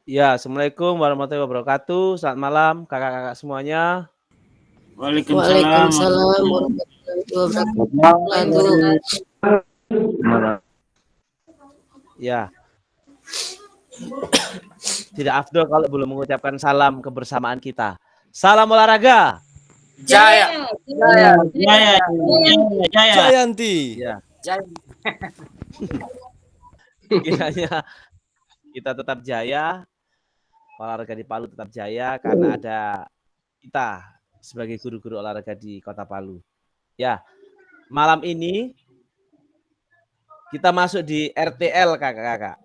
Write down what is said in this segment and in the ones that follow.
Ya, Assalamualaikum warahmatullahi wabarakatuh. Selamat malam, kakak-kakak semuanya. Waalaikumsalam warahmatullahi wabarakatuh. Ya, tidak afdol kalau belum mengucapkan salam kebersamaan kita. Salam olahraga. Jaya. Jayanti. Ya. Kiranya kita tetap jaya, olahraga di Palu tetap jaya karena ada kita sebagai guru-guru olahraga di Kota Palu. Ya, malam ini kita masuk di RTL kakak-kakak.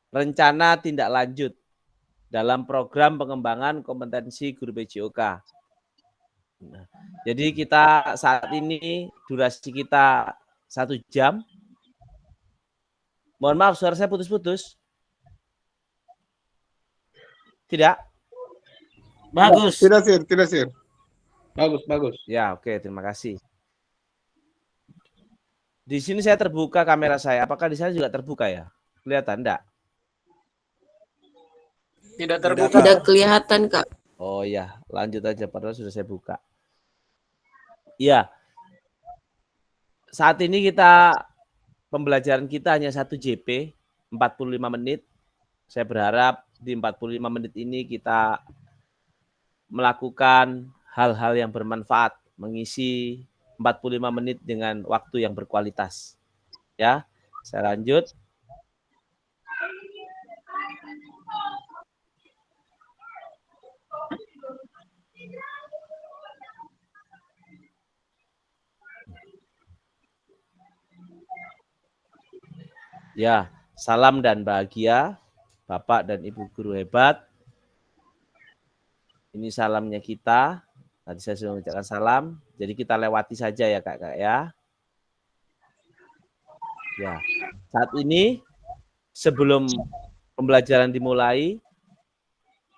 Rencana tindak lanjut dalam program pengembangan kompetensi guru PJOK. Nah, jadi kita saat ini durasi kita 1 jam. Mohon maaf suara saya putus-putus. Tidak? Bagus. Tidak sir. Bagus. Ya, oke, terima kasih. Di sini saya terbuka kamera saya. Apakah di sana juga terbuka ya? Kelihatan enggak? Tidak terbuka. Tidak kelihatan, Kak. Oh ya, lanjut aja padahal sudah saya buka. Iya. Saat ini pembelajaran kita hanya 1 JP, 45 menit. Saya berharap di 45 menit ini kita melakukan hal-hal yang bermanfaat, mengisi 45 menit dengan waktu yang berkualitas. Ya, saya lanjut. Ya, salam dan bahagia, Bapak dan Ibu guru hebat. Ini salamnya kita. Tadi saya sudah mengucapkan salam. Jadi kita lewati saja ya kakak ya. Ya, saat ini sebelum pembelajaran dimulai,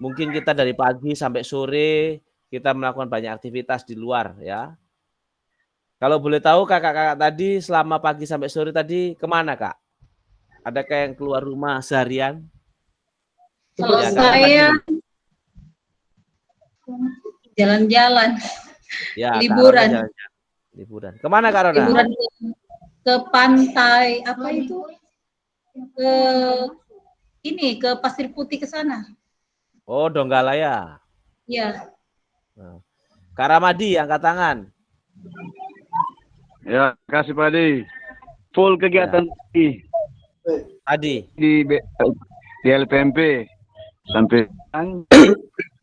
mungkin kita dari pagi sampai sore kita melakukan banyak aktivitas di luar ya. Kalau boleh tahu kakak-kakak tadi selama pagi sampai sore tadi kemana kak? Adakah yang keluar rumah seharian? Kalau Ya, saya jalan-jalan, ya, liburan. Jalan-jalan. Liburan. Kemana Kak Rona? Liburan ke pantai apa itu? Ke Pasir Putih ke sana. Oh, Donggala. Iya. Nah. Kak Ramadi angkat tangan. Ya, kasih Pak Adi. Full kegiatan Tadi di LPMP sampai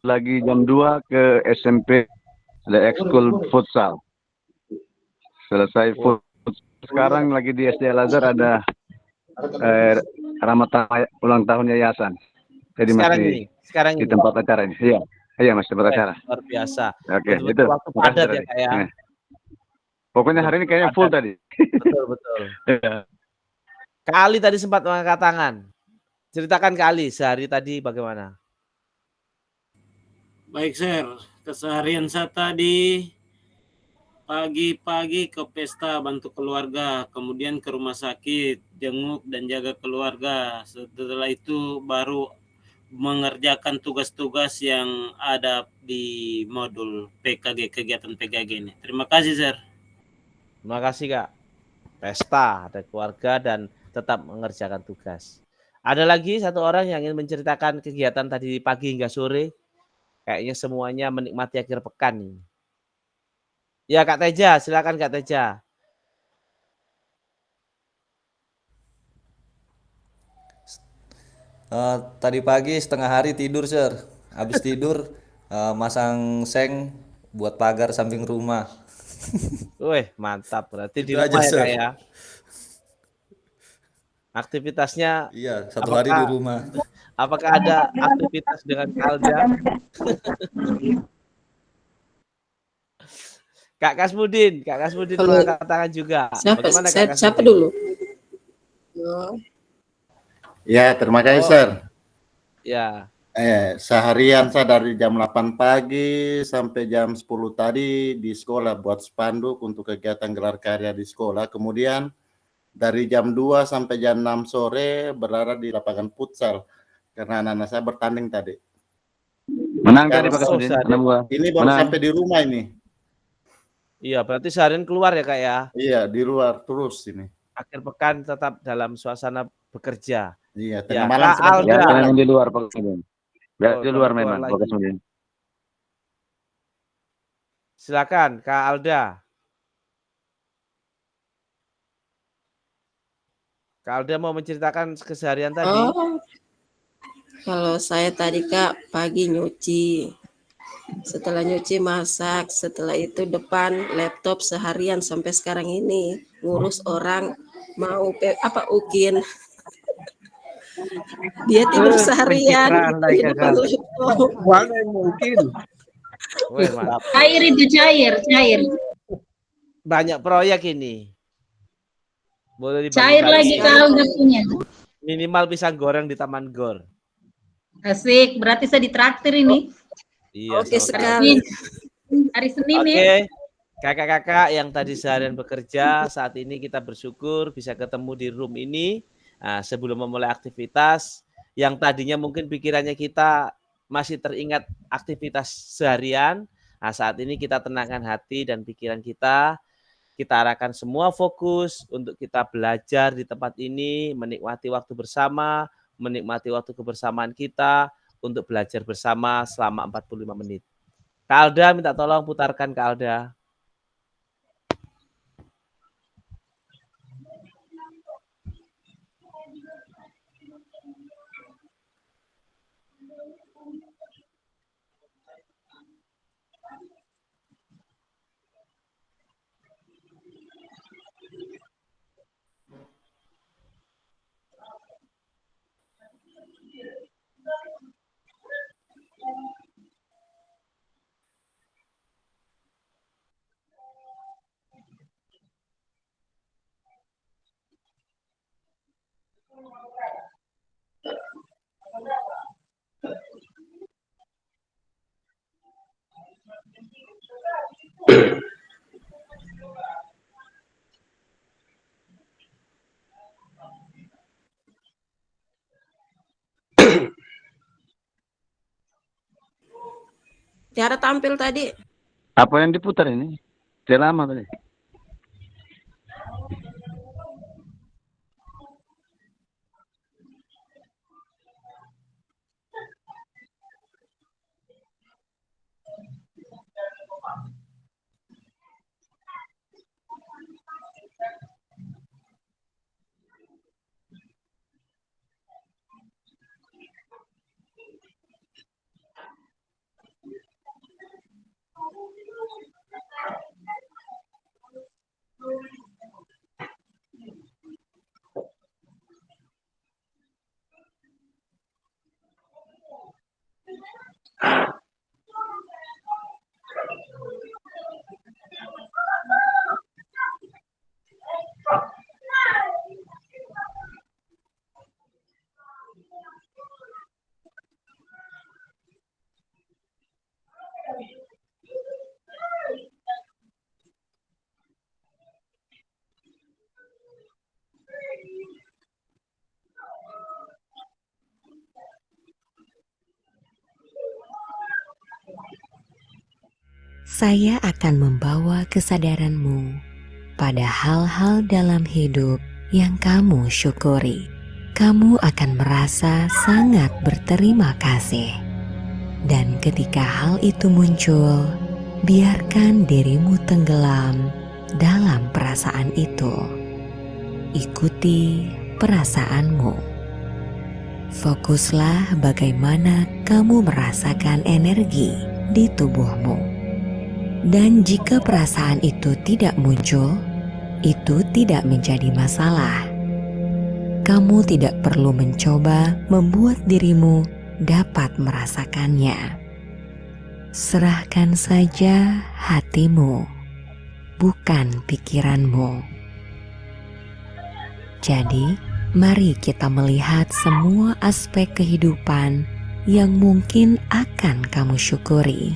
lagi jam 2 ke SMP ada ekskul futsal. Selesai futsal. Sekarang lagi di SD Al Azhar ada ulang tahun yayasan. Jadi sekarang di ini. tempat acara ini. Iya masih tempat acara. Luar biasa. Oke, itu. Waktu padat ya kayak. Pokoknya hari ini kayaknya full tadi. Betul. Kak Ali tadi sempat mengangkat tangan. Ceritakan Kak Ali sehari tadi bagaimana? Baik, Sir. Keseharian saya tadi pagi-pagi ke pesta bantu keluarga, kemudian ke rumah sakit, jenguk dan jaga keluarga. Setelah itu baru mengerjakan tugas-tugas yang ada di modul PKG, kegiatan PKG ini. Terima kasih, Sir. Terima kasih Kak. Pesta, ada keluarga dan tetap mengerjakan tugas. Ada lagi satu orang yang ingin menceritakan kegiatan tadi pagi hingga sore. Kayaknya semuanya menikmati akhir pekan nih. Ya Kak Teja, silakan Kak Teja. Tadi pagi setengah hari tidur, Sir. Habis tidur masang seng buat pagar samping rumah. Wih, mantap. Berarti di Itu rumah aja, ya Kak Sir. ya. Aktivitasnya Iya, satu hari di rumah. apakah ada aktivitas dengan Kalda? Kak Kasmudin mengangkat tangan juga. Bagaimana Kak Kasmudin? Siapa dulu? Ya, terima kasih, Sir. Ya. Seharian saya dari jam 8 pagi sampai jam 10 tadi di sekolah buat spanduk untuk kegiatan gelar karya di sekolah. Kemudian dari jam 2 sampai jam 6 sore berada di lapangan futsal. karena anak-anak saya bertanding tadi. Menang tadi Kalau Pak Kasudin. sehari- Menang gua. Ini baru Menang. sampai di rumah ini. Iya, berarti seharian keluar ya Kak ya. Iya, di luar terus ini. Akhir pekan tetap dalam suasana bekerja. Iya, Ya, tengah malam Kak sudah Alda. Ya, bekerja. memang di luar Pak Kasudin. Ya, Oh, di luar keluar memang lagi. Pak Kasudin. Silakan Kak Alda. Kak Alda mau menceritakan keseharian tadi. Oh, kalau saya tadi Kak pagi nyuci, setelah nyuci masak, setelah itu depan laptop seharian sampai sekarang ini ngurus orang mau UKIN. Dia tidur seharian di depan laptop. Mana yang mungkin? Wih, mantap. Cair itu cair. Banyak proyek ini. Boleh Cair lagi dibagi-bagi. kalau udah punya. Minimal pisang goreng di Taman Gor. Asik, berarti saya ditraktir ini. Iya, Oke sama-sama. sekali. Hari Senin Oke, ya. kakak-kakak yang tadi seharian bekerja, saat ini kita bersyukur bisa ketemu di room ini. Nah, sebelum memulai aktivitas, yang tadinya mungkin pikirannya kita masih teringat aktivitas seharian, nah saat ini kita tenangkan hati dan pikiran kita arahkan semua fokus untuk kita belajar di tempat ini, menikmati waktu bersama, menikmati waktu kebersamaan kita untuk belajar bersama selama 45 menit. Kak Alda minta tolong putarkan Kak Alda. Tiara tampil tadi. Apa yang diputar ini? Sudah lama tadi. Saya akan membawa kesadaranmu pada hal-hal dalam hidup yang kamu syukuri. Kamu akan merasa sangat berterima kasih. Dan ketika hal itu muncul, biarkan dirimu tenggelam dalam perasaan itu. Ikuti perasaanmu. Fokuslah bagaimana kamu merasakan energi di tubuhmu. Dan jika perasaan itu tidak muncul, itu tidak menjadi masalah. Kamu tidak perlu mencoba membuat dirimu dapat merasakannya. Serahkan saja hatimu, bukan pikiranmu. Jadi, mari kita melihat semua aspek kehidupan yang mungkin akan kamu syukuri.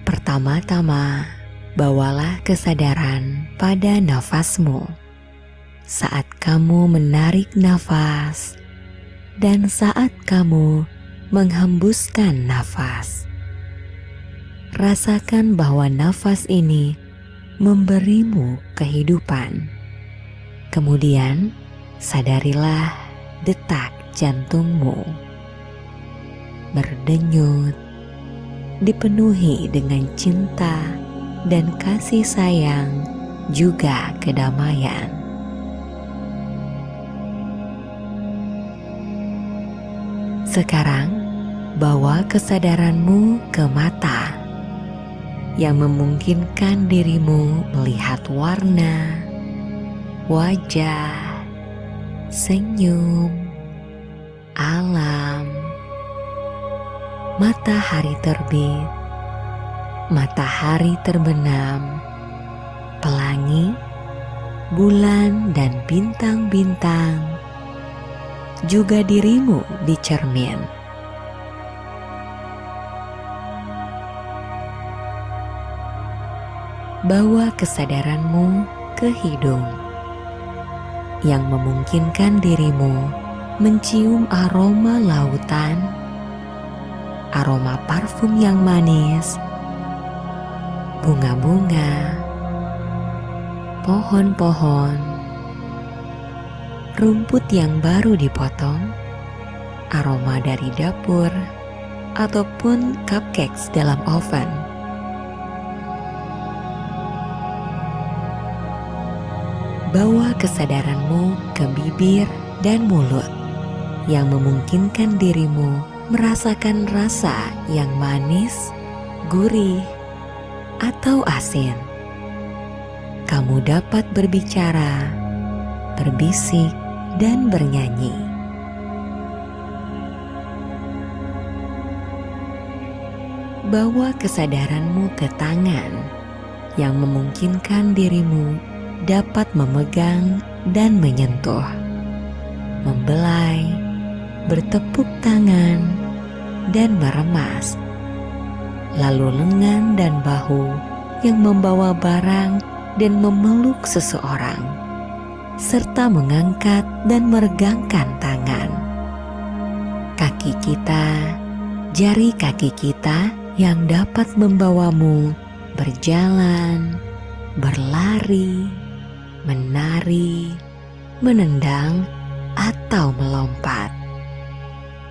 Pertama-tama, bawalah kesadaran pada nafasmu. Saat kamu menarik nafas, dan saat kamu menghembuskan nafas. Rasakan bahwa nafas ini memberimu kehidupan. Kemudian, sadarilah detak jantungmu berdenyut, dipenuhi dengan cinta dan kasih sayang, juga kedamaian. Sekarang, bawa kesadaranmu ke mata yang memungkinkan dirimu melihat warna, wajah, senyum, alam, matahari terbit, matahari terbenam, pelangi, bulan dan bintang-bintang, juga dirimu di cermin. Bawa kesadaranmu ke hidung yang memungkinkan dirimu mencium aroma lautan, aroma parfum yang manis, bunga-bunga, pohon-pohon, rumput yang baru dipotong, aroma dari dapur, ataupun cupcakes dalam oven. Bawa kesadaranmu ke bibir dan mulut yang memungkinkan dirimu merasakan rasa yang manis, gurih, atau asin. Kamu dapat berbicara, berbisik, dan bernyanyi. Bawa kesadaranmu ke tangan yang memungkinkan dirimu dapat memegang dan menyentuh, membelai, bertepuk tangan, dan meremas. Lalu lengan dan bahu yang membawa barang dan memeluk seseorang, serta mengangkat dan meregangkan tangan. Kaki kita, jari kaki kita yang dapat membawamu berjalan, berlari, menari, menendang, atau melompat.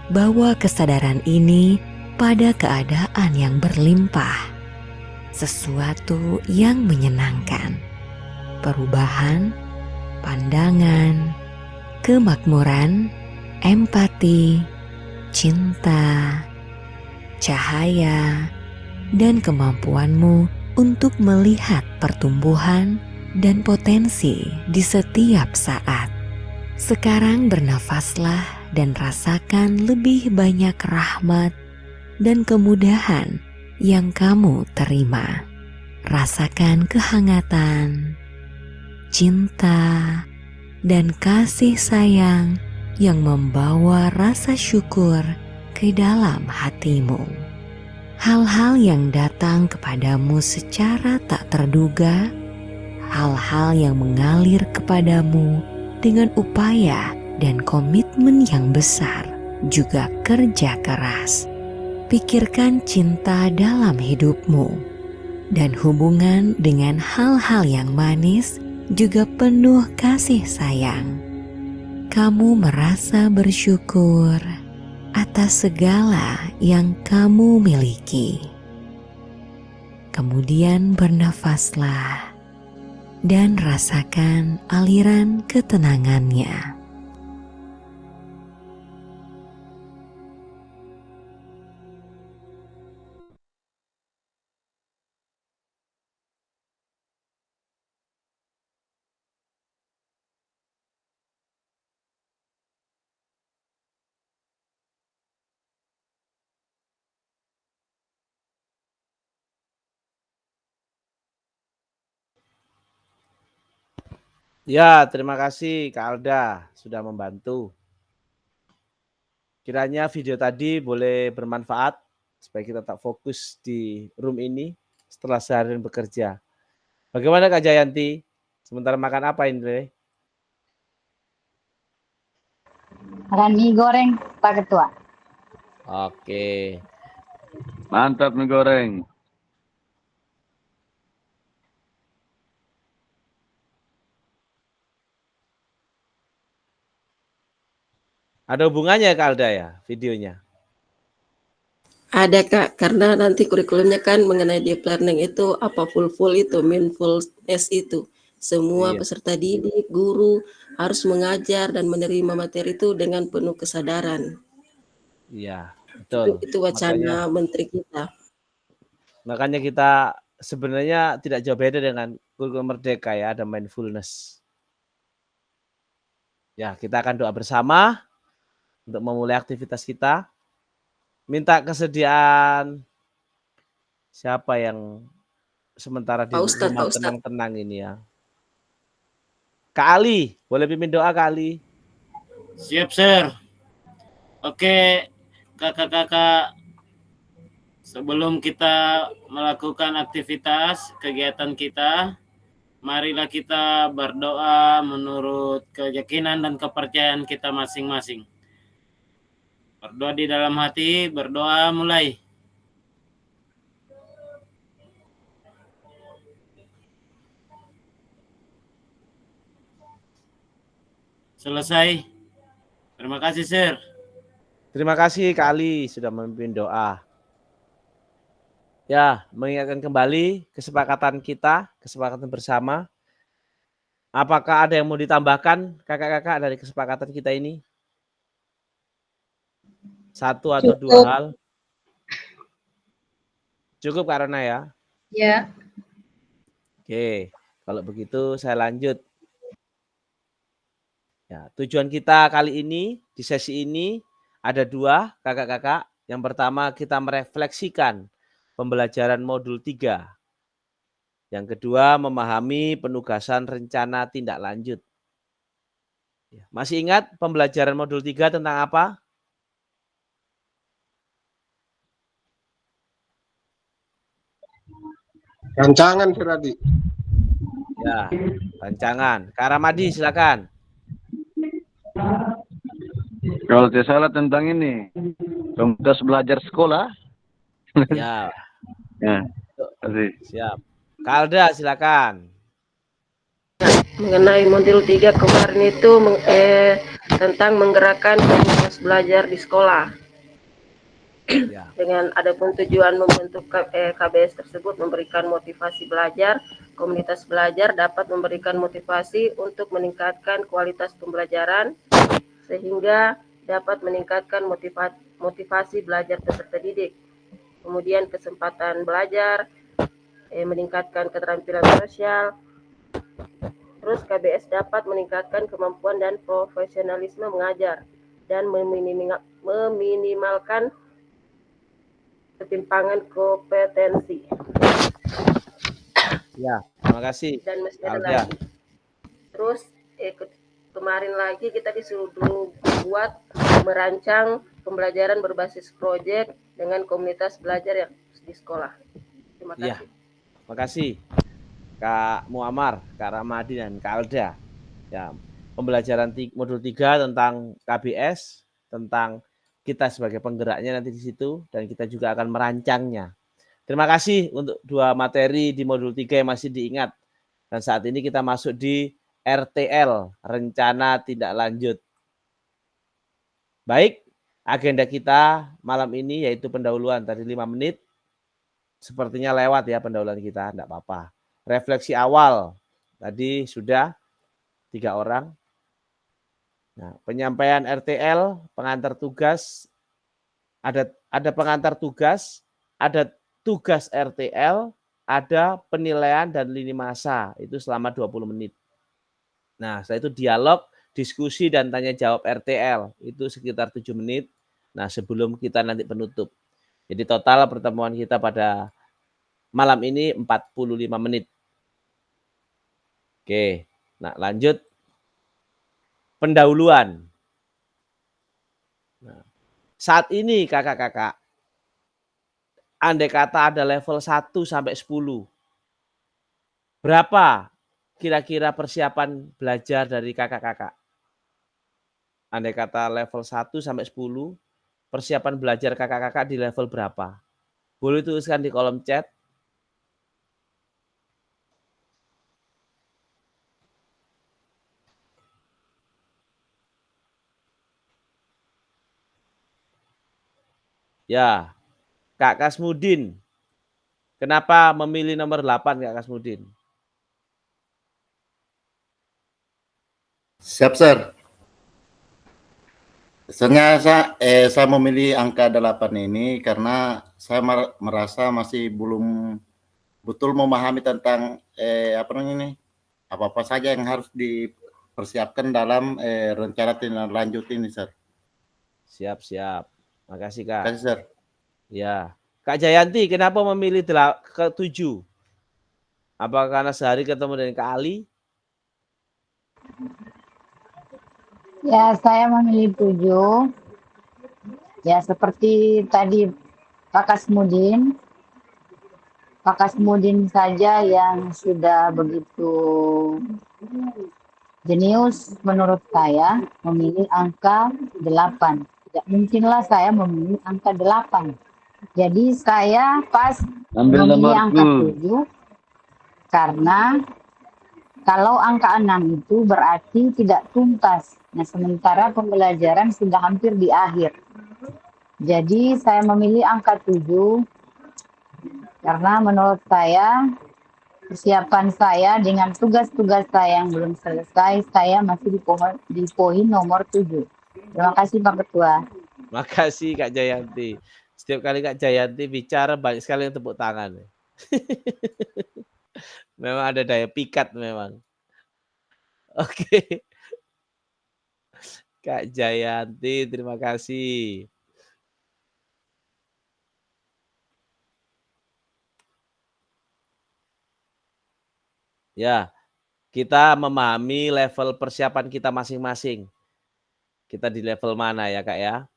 Bawa kesadaran ini pada keadaan yang berlimpah, sesuatu yang menyenangkan, perubahan, pandangan, kemakmuran, empati, cinta, cahaya, dan kemampuanmu untuk melihat pertumbuhan dan potensi di setiap saat. Sekarang bernafaslah dan rasakan lebih banyak rahmat dan kemudahan yang kamu terima. Rasakan kehangatan, cinta, dan kasih sayang yang membawa rasa syukur ke dalam hatimu. Hal-hal yang datang kepadamu secara tak terduga, hal-hal yang mengalir kepadamu dengan upaya dan komitmen yang besar, juga kerja keras. Pikirkan cinta dalam hidupmu dan hubungan dengan hal-hal yang manis juga penuh kasih sayang. Kamu merasa bersyukur atas segala yang kamu miliki. Kemudian bernafaslah dan rasakan aliran ketenangannya. Ya, terima kasih Kak Alda sudah membantu. Kiranya video tadi boleh bermanfaat supaya kita tetap fokus di room ini setelah seharian bekerja. Bagaimana Kak Jayanti? Sementara makan apa ini? Makan mie goreng, Pak Ketua. Oke. Mantap mie goreng. Ada hubungannya Kak Alda ya videonya? Ada Kak, karena nanti kurikulumnya kan mengenai deep learning itu apa full itu, mindfulness itu. Semua Iya. peserta didik, guru harus mengajar dan menerima materi itu dengan penuh kesadaran. Iya, betul. Itu wacana menteri kita. Makanya kita sebenarnya tidak jauh beda dengan kurikulum merdeka ya, ada mindfulness. Ya, kita akan doa bersama untuk memulai aktivitas kita. Minta kesediaan siapa yang sementara di Pak Ustadz, rumah Pak Ustadz. tenang-tenang ini ya. Kak Ali, boleh pimpin doa Kak Ali? Siap, Sir. Oke, kakak-kakak, sebelum kita melakukan aktivitas kegiatan kita, marilah kita berdoa menurut keyakinan dan kepercayaan kita masing-masing. Berdoa di dalam hati, berdoa mulai. Selesai. Terima kasih, Sir. Terima kasih Kak Ali sudah memimpin doa. Ya, mengingatkan kembali kesepakatan kita, kesepakatan bersama. Apakah ada yang mau ditambahkan kakak-kakak dari kesepakatan kita ini? Satu atau dua hal? Cukup karena ya? Ya. Oke, kalau begitu saya lanjut. Ya, tujuan kita kali ini di sesi ini ada dua kakak-kakak. Yang pertama kita merefleksikan pembelajaran modul 3. Yang kedua memahami penugasan rencana tindak lanjut. Masih ingat pembelajaran modul 3 tentang apa? Rancangan Firadi. Ya, rancangan. Kak Ramadi silakan. Kalau tidak salah tentang ini, komunitas belajar sekolah. Ya. Ya, kasih. Siap. Kak Alda silakan. Mengenai modul 3 kemarin itu tentang menggerakkan komunitas belajar di sekolah. Ya. Dengan adapun tujuan membentuk KBS tersebut memberikan motivasi belajar, komunitas belajar dapat memberikan motivasi untuk meningkatkan kualitas pembelajaran sehingga dapat meningkatkan motivasi belajar peserta didik. Kemudian kesempatan belajar, meningkatkan keterampilan sosial. Terus KBS dapat meningkatkan kemampuan dan profesionalisme mengajar dan meminimalkan ketimpangan kompetensi. Ya, terima kasih. Dan masih ada Alda. lagi. Terus kemarin lagi kita disuruh buat merancang pembelajaran berbasis proyek dengan komunitas belajar yang di sekolah. Terima kasih. Ya, terima kasih Kak Muammar, Kak Ramadi dan Kak Alda. Ya, pembelajaran modul 3 tentang KBS, tentang kita sebagai penggeraknya nanti di situ dan kita juga akan merancangnya. Terima kasih untuk 2 materi di modul 3 yang masih diingat. Dan saat ini kita masuk di RTL, rencana tindak lanjut. Baik, agenda kita malam ini yaitu pendahuluan tadi 5 menit. Sepertinya lewat ya pendahuluan kita, enggak apa-apa. Refleksi awal tadi sudah 3 orang. Nah, penyampaian RTL, pengantar tugas, ada pengantar tugas, ada tugas RTL, ada penilaian dan lini masa, itu selama 20 menit. Nah, setelah itu dialog, diskusi dan tanya jawab RTL, itu sekitar 7 menit. Nah, sebelum kita nanti penutup. Jadi total pertemuan kita pada malam ini 45 menit. Oke, nah lanjut. Pendahuluan. Nah, saat ini kakak-kakak, andai kata ada level 1 sampai 10, berapa kira-kira persiapan belajar dari kakak-kakak? Andai kata level 1 sampai 10, persiapan belajar kakak-kakak di level berapa? Boleh tuliskan di kolom chat. Ya, Kak Kasmudin. Kenapa memilih nomor 8 Kak Kasmudin? Siap, Sir. Sebenarnya saya memilih angka 8 ini karena saya merasa masih belum betul memahami tentang apa-apa saja yang harus dipersiapkan dalam rencana tindak lanjut ini, Sir. Siap. Makasih, Kak. Kasih, Sir. Ya. Kak Jayanti, kenapa memilih ke-7? Apa karena sehari ketemu dengan Kak Ali? Ya, saya memilih 7. Ya, seperti tadi Pak Kasmudin saja yang sudah begitu jenius menurut saya memilih angka 8. Tidak mungkinlah saya memilih angka 8. Jadi saya pas memilih angka 7 karena kalau angka 6 itu berarti tidak tuntas. Nah, sementara pembelajaran sudah hampir di akhir. Jadi saya memilih angka 7 karena menurut saya persiapan saya dengan tugas-tugas saya yang belum selesai, saya masih di poin nomor 7. Terima kasih Pak Ketua. Makasih Kak Jayanti. Setiap kali Kak Jayanti bicara banyak sekali yang tepuk tangan. Memang ada daya pikat memang. Oke. Kak Jayanti, terima kasih. Ya, kita memahami level persiapan kita masing-masing. Kita di level mana ya Kak ya?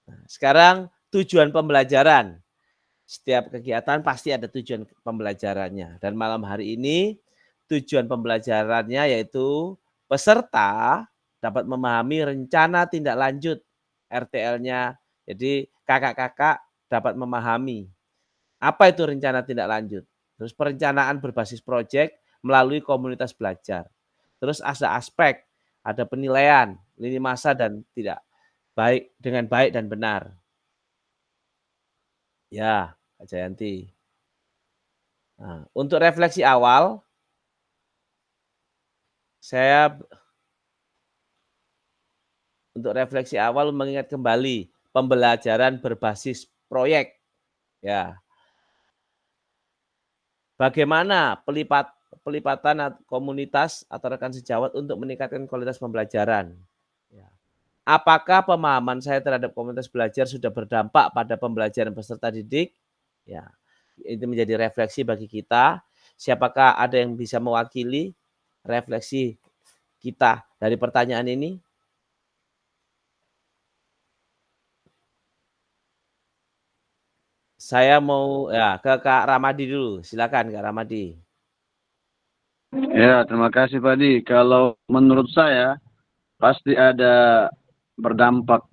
Nah, sekarang tujuan pembelajaran. Setiap kegiatan pasti ada tujuan pembelajarannya. Dan malam hari ini tujuan pembelajarannya yaitu peserta dapat memahami rencana tindak lanjut RTL-nya. Jadi kakak-kakak dapat memahami apa itu rencana tindak lanjut. Terus perencanaan berbasis proyek melalui komunitas belajar. Terus ada aspek, ada penilaian, lini masa dan tidak baik dengan baik dan benar. Ya, Kak Jayanti. Nah, untuk refleksi awal, mengingat kembali pembelajaran berbasis proyek. Ya. Bagaimana pelipatan komunitas atau rekan sejawat untuk meningkatkan kualitas pembelajaran? Ya. Apakah pemahaman saya terhadap komunitas belajar sudah berdampak pada pembelajaran peserta didik? Ya, itu menjadi refleksi bagi kita. Siapakah ada yang bisa mewakili refleksi kita dari pertanyaan ini? Saya mau ya ke Kak Ramadi dulu. Silakan Kak Ramadi. Ya, terima kasih Pak Di. Kalau menurut saya pasti ada berdampak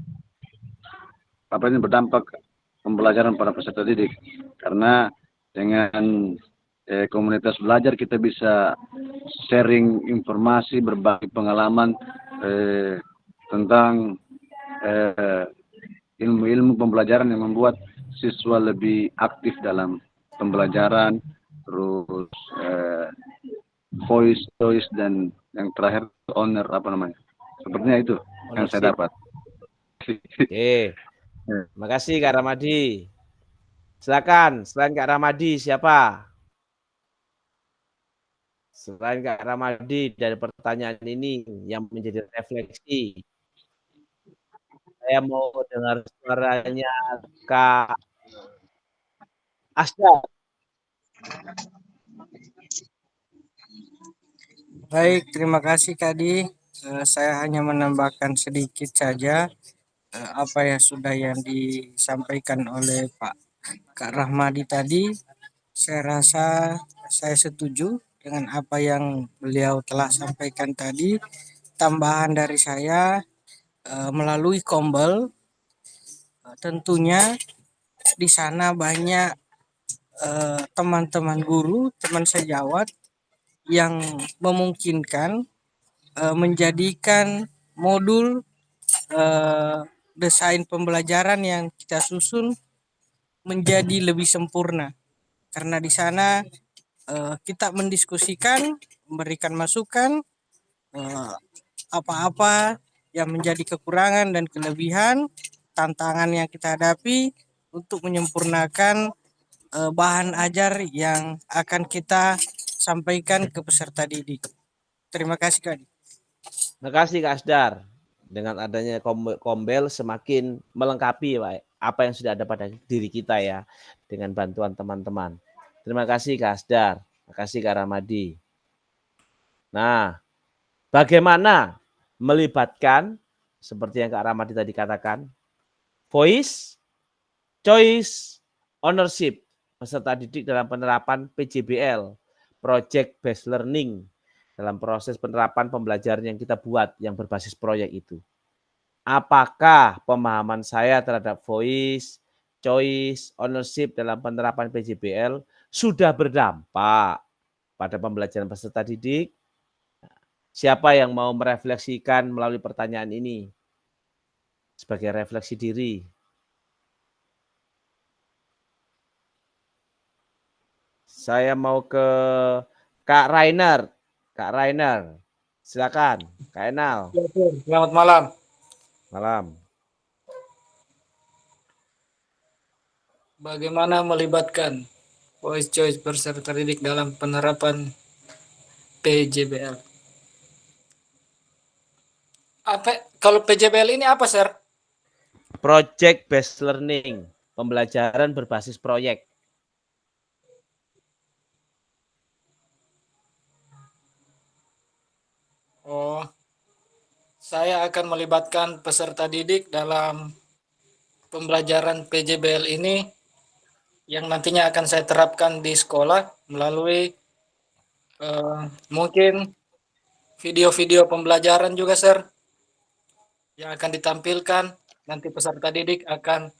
pembelajaran para peserta didik, karena dengan komunitas belajar kita bisa sharing informasi, berbagi pengalaman tentang ilmu-ilmu pembelajaran yang membuat siswa lebih aktif dalam pembelajaran, terus voice dan yang terakhir owner sepertinya itu yang saya dapat. Oke. Terima kasih Kak Ramadi. Silakan, selain Kak Ramadi siapa? Selain Kak Ramadi dari pertanyaan ini yang menjadi refleksi. Saya mau dengar suaranya Kak Asda. Baik, terima kasih Kak Di. Saya hanya menambahkan sedikit saja apa yang sudah disampaikan oleh Kak Rahmadi tadi. Saya rasa saya setuju dengan apa yang beliau telah sampaikan tadi. Tambahan dari saya, melalui Kombel. Tentunya di sana banyak teman-teman guru, teman sejawat yang memungkinkan menjadikan modul desain pembelajaran yang kita susun menjadi lebih sempurna. Karena di sana kita mendiskusikan, memberikan masukan apa-apa yang menjadi kekurangan dan kelebihan, tantangan yang kita hadapi untuk menyempurnakan bahan ajar yang akan kita sampaikan ke peserta didik. Terima kasih Kak. Terima kasih Kak Asdar. Dengan adanya Kombel semakin melengkapi Pak, apa yang sudah ada pada diri kita ya, dengan bantuan teman-teman. Terima kasih Kak Asdar. Terima kasih Kak Ramadi. Nah, bagaimana melibatkan seperti yang Kak Ramadi tadi katakan, voice, choice, ownership peserta didik dalam penerapan PJBL, Project Based Learning, dalam proses penerapan pembelajaran yang kita buat yang berbasis proyek itu. Apakah pemahaman saya terhadap voice, choice, ownership dalam penerapan PJBL sudah berdampak pada pembelajaran peserta didik? Siapa yang mau merefleksikan melalui pertanyaan ini sebagai refleksi diri? Saya mau ke Kak Rainer. Kak Rainer, silakan. Kak Enal. Selamat malam. Malam. Bagaimana melibatkan voice choice peserta didik dalam penerapan PJBL? Kalau PJBL ini apa, Sir? Project Based Learning, pembelajaran berbasis proyek. Oh, saya akan melibatkan peserta didik dalam pembelajaran PJBL ini yang nantinya akan saya terapkan di sekolah melalui mungkin video-video pembelajaran juga, Sir, yang akan ditampilkan. Nanti peserta didik akan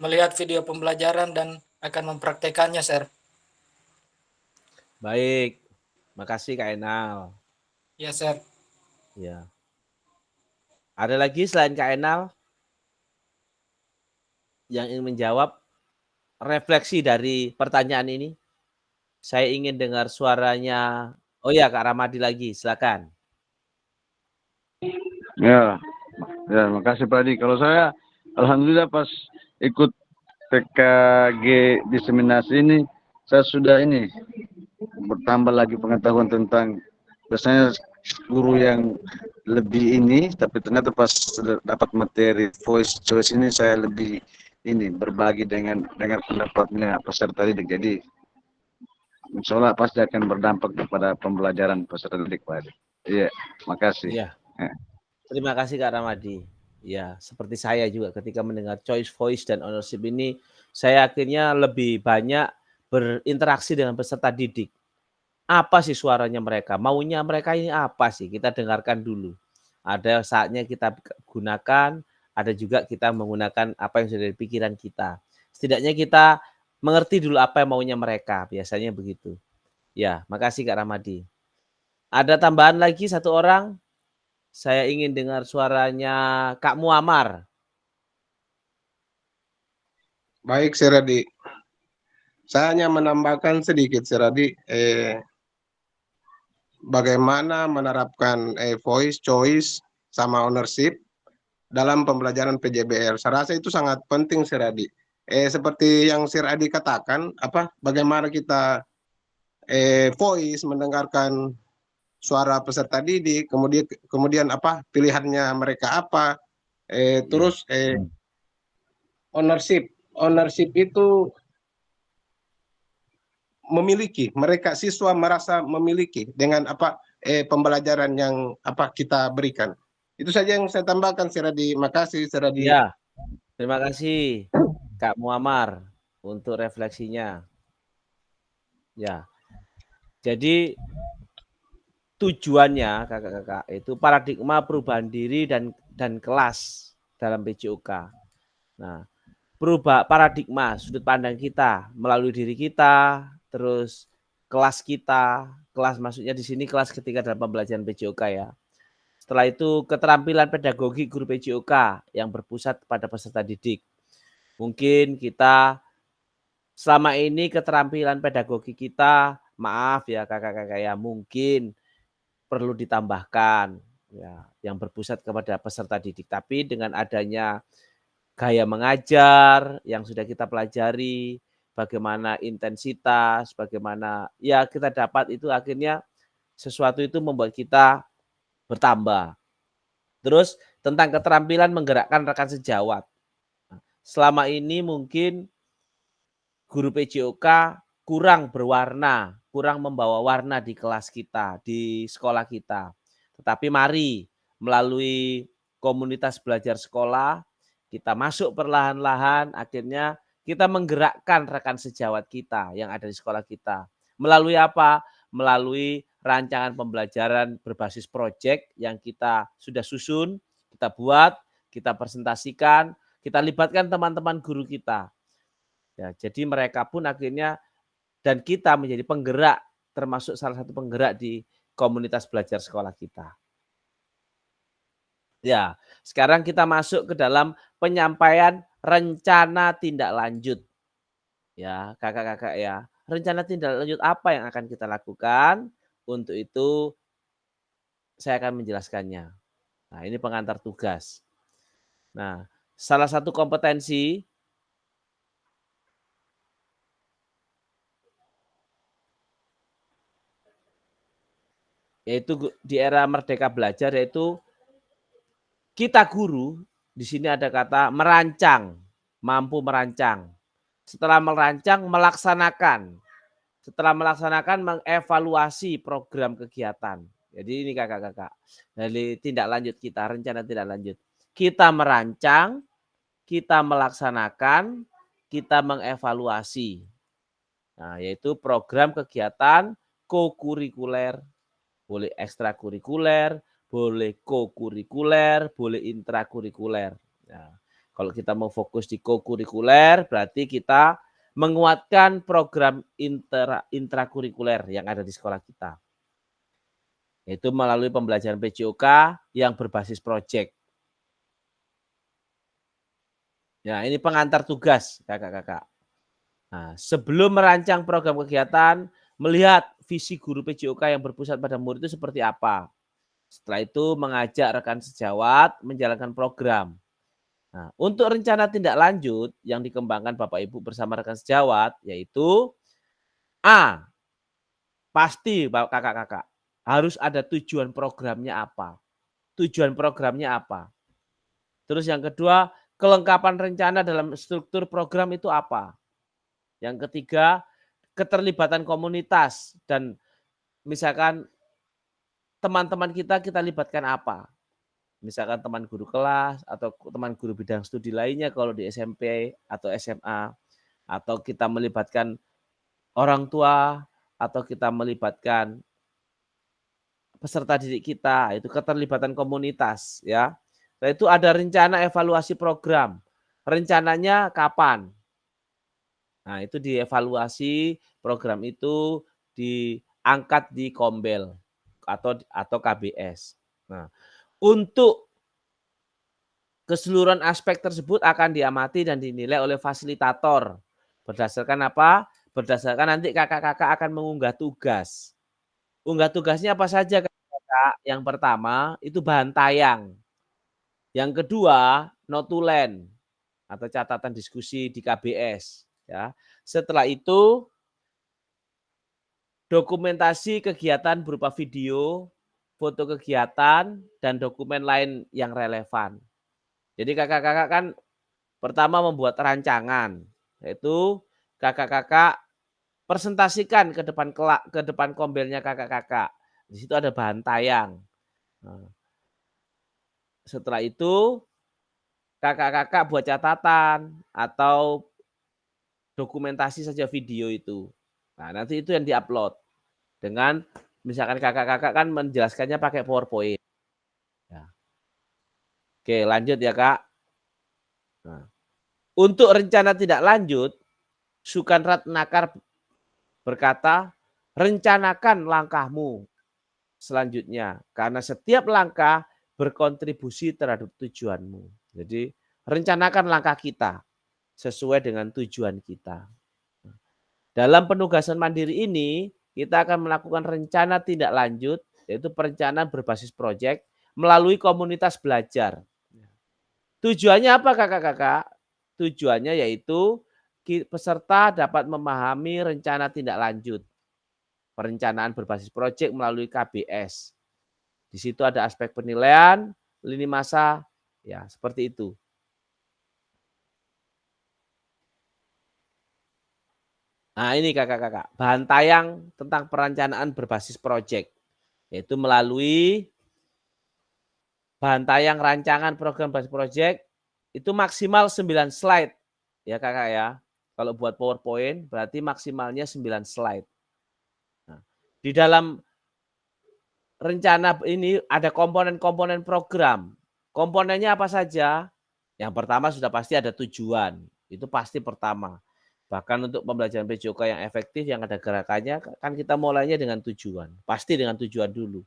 melihat video pembelajaran dan akan mempraktekannya, Sir. Baik, makasih Kak Enal. Ya, Sir. Ya. Ada lagi selain Kak Enal yang ingin menjawab refleksi dari pertanyaan ini? Saya ingin dengar suaranya. Oh ya, Kak Ramadi lagi, silakan. Ya, makasih Pak Adi. Kalau saya, alhamdulillah pas ikut PKG diseminasi ini, saya sudah bertambah lagi pengetahuan tentang biasanya guru yang lebih tapi ternyata pas dapat materi voice choice ini saya lebih berbagi dengan pendapatnya peserta didik. Jadi insya Allah pasti akan berdampak kepada pembelajaran peserta didik Pak Adi. Iya, makasih. Iya. Terima kasih Kak Ramadi. Ya, seperti saya juga ketika mendengar choice, voice, dan ownership ini, saya akhirnya lebih banyak berinteraksi dengan peserta didik. Apa sih suaranya mereka? Maunya mereka ini apa sih? Kita dengarkan dulu. Ada saatnya kita gunakan, ada juga kita menggunakan apa yang sudah di pikiran kita. Setidaknya kita mengerti dulu apa yang maunya mereka. Biasanya begitu. Ya, makasih Kak Ramadi. Ada tambahan lagi satu orang? Saya ingin dengar suaranya Kak Muammar. Baik, Siradi. Saya hanya menambahkan sedikit, Siradi. Bagaimana menerapkan voice, choice, sama ownership dalam pembelajaran PJBL. Saya rasa itu sangat penting, Siradi. Seperti yang Siradi katakan, bagaimana kita voice mendengarkan suara peserta didik, kemudian pilihannya mereka apa, terus ownership itu memiliki, mereka siswa merasa memiliki dengan pembelajaran yang kita berikan. Itu saja yang saya tambahkan, Siradi. Makasih, Siradi. Ya, terima kasih Kak Muammar untuk refleksinya. Ya, jadi tujuannya kakak-kakak itu paradigma perubahan diri dan kelas dalam PJOK. Nah, paradigma sudut pandang kita melalui diri kita, terus kelas kita, kelas maksudnya di sini kelas ketika dalam pembelajaran PJOK ya. Setelah itu keterampilan pedagogi guru PJOK yang berpusat pada peserta didik. Mungkin kita selama ini keterampilan pedagogi kita, maaf ya kakak-kakak ya, mungkin perlu ditambahkan ya, yang berpusat kepada peserta didik. Tapi dengan adanya gaya mengajar yang sudah kita pelajari, bagaimana intensitas, bagaimana ya kita dapat itu akhirnya sesuatu itu membuat kita bertambah. Terus tentang keterampilan menggerakkan rekan sejawat. Selama ini mungkin guru PJOK kurang berwarna, kurang membawa warna di kelas kita, di sekolah kita. Tetapi mari melalui komunitas belajar sekolah, kita masuk perlahan-lahan, akhirnya kita menggerakkan rekan sejawat kita yang ada di sekolah kita. Melalui apa? Melalui rancangan pembelajaran berbasis proyek yang kita sudah susun, kita buat, kita presentasikan, kita libatkan teman-teman guru kita. Ya, jadi mereka pun akhirnya dan kita menjadi penggerak, termasuk salah satu penggerak di komunitas belajar sekolah kita. Ya, sekarang kita masuk ke dalam penyampaian rencana tindak lanjut. Ya, kakak-kakak ya. Rencana tindak lanjut apa yang akan kita lakukan? Untuk itu saya akan menjelaskannya. Nah, ini pengantar tugas. Nah, salah satu kompetensi yaitu di era Merdeka Belajar, yaitu kita guru, di sini ada kata merancang, mampu merancang. Setelah merancang, melaksanakan. Setelah melaksanakan, mengevaluasi program kegiatan. Jadi ini kakak-kakak, dari tindak lanjut kita, rencana tindak lanjut. Kita merancang, kita melaksanakan, kita mengevaluasi. Nah, yaitu program kegiatan kokurikuler, boleh ekstrakurikuler, boleh kokurikuler, boleh intrakurikuler. Nah, kalau kita mau fokus di kokurikuler, berarti kita menguatkan program intrakurikuler yang ada di sekolah kita. Yaitu melalui pembelajaran PJOK yang berbasis proyek. Ya, ini pengantar tugas kakak-kakak. Nah, sebelum merancang program kegiatan, melihat visi guru PJOK yang berpusat pada murid itu seperti apa. Setelah itu mengajak rekan sejawat menjalankan program. Nah, untuk rencana tindak lanjut yang dikembangkan Bapak Ibu bersama rekan sejawat, yaitu A, pasti kakak-kakak, harus ada tujuan programnya apa. Tujuan programnya apa. Terus yang kedua, kelengkapan rencana dalam struktur program itu apa. Yang ketiga, keterlibatan komunitas dan misalkan teman-teman kita libatkan apa. Misalkan teman guru kelas atau teman guru bidang studi lainnya kalau di SMP atau SMA. Atau kita melibatkan orang tua atau kita melibatkan peserta didik kita. Itu keterlibatan komunitas ya. Nah, itu ada rencana evaluasi program. Rencananya kapan? Nah, itu dievaluasi program itu diangkat di Kombel atau KBS. Nah, untuk keseluruhan aspek tersebut akan diamati dan dinilai oleh fasilitator. Berdasarkan apa? Berdasarkan nanti kakak-kakak akan mengunggah tugas. Unggah tugasnya apa saja kakak? Yang pertama itu bahan tayang. Yang kedua notulen atau catatan diskusi di KBS. Ya. Setelah itu dokumentasi kegiatan berupa video, foto kegiatan, dan dokumen lain yang relevan. Jadi kakak-kakak kan pertama membuat rancangan, yaitu kakak-kakak presentasikan ke depan kombelnya kakak-kakak. Di situ ada bahan tayang. Nah, setelah itu kakak-kakak buat catatan atau dokumentasi saja video itu. Nah, nanti itu yang diupload dengan misalkan kakak-kakak kan menjelaskannya pakai PowerPoint. Ya. Oke, lanjut ya Kak. Nah, untuk rencana tidak lanjut, Sukan Ratnakar berkata, rencanakan langkahmu selanjutnya, karena setiap langkah berkontribusi terhadap tujuanmu. Jadi, rencanakan langkah kita sesuai dengan tujuan kita. Dalam penugasan mandiri ini, kita akan melakukan rencana tindak lanjut, yaitu perencanaan berbasis proyek, melalui komunitas belajar. Tujuannya apa kakak-kakak? Tujuannya yaitu peserta dapat memahami rencana tindak lanjut, perencanaan berbasis proyek melalui KBS. Di situ ada aspek penilaian, lini masa, ya seperti itu. Nah ini kakak-kakak, bahan tayang tentang perencanaan berbasis proyek, yaitu melalui bahan tayang rancangan program berbasis proyek, itu maksimal 9 slide, ya kakak ya. Kalau buat PowerPoint berarti maksimalnya 9 slide. Nah, di dalam rencana ini ada komponen-komponen program. Komponennya apa saja? Yang pertama sudah pasti ada tujuan. Itu pasti pertama. Bahkan untuk pembelajaran PJOK yang efektif, yang ada gerakannya, kan kita mulainya dengan tujuan. Pasti dengan tujuan dulu.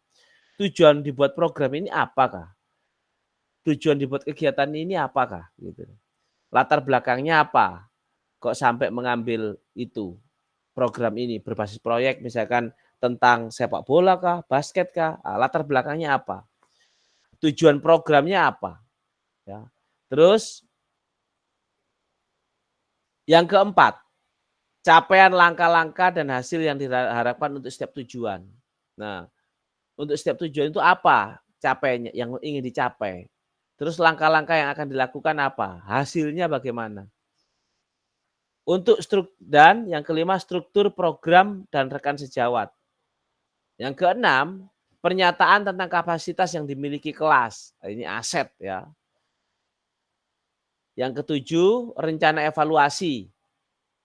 Tujuan dibuat program ini apakah? Tujuan dibuat kegiatan ini apakah? Gitu. Latar belakangnya apa? Kok sampai mengambil itu program ini berbasis proyek, misalkan tentang sepak bola kah, basket kah, latar belakangnya apa, tujuan programnya apa, ya. Terus yang keempat, capaian langkah-langkah dan hasil yang diharapkan untuk setiap tujuan. Nah, untuk setiap tujuan itu apa capaiannya yang ingin dicapai, terus langkah-langkah yang akan dilakukan apa, hasilnya bagaimana. Untuk dan yang kelima, struktur program dan rekan sejawat. Yang keenam, pernyataan tentang kapasitas yang dimiliki kelas. Ini aset ya. Yang ketujuh, rencana evaluasi.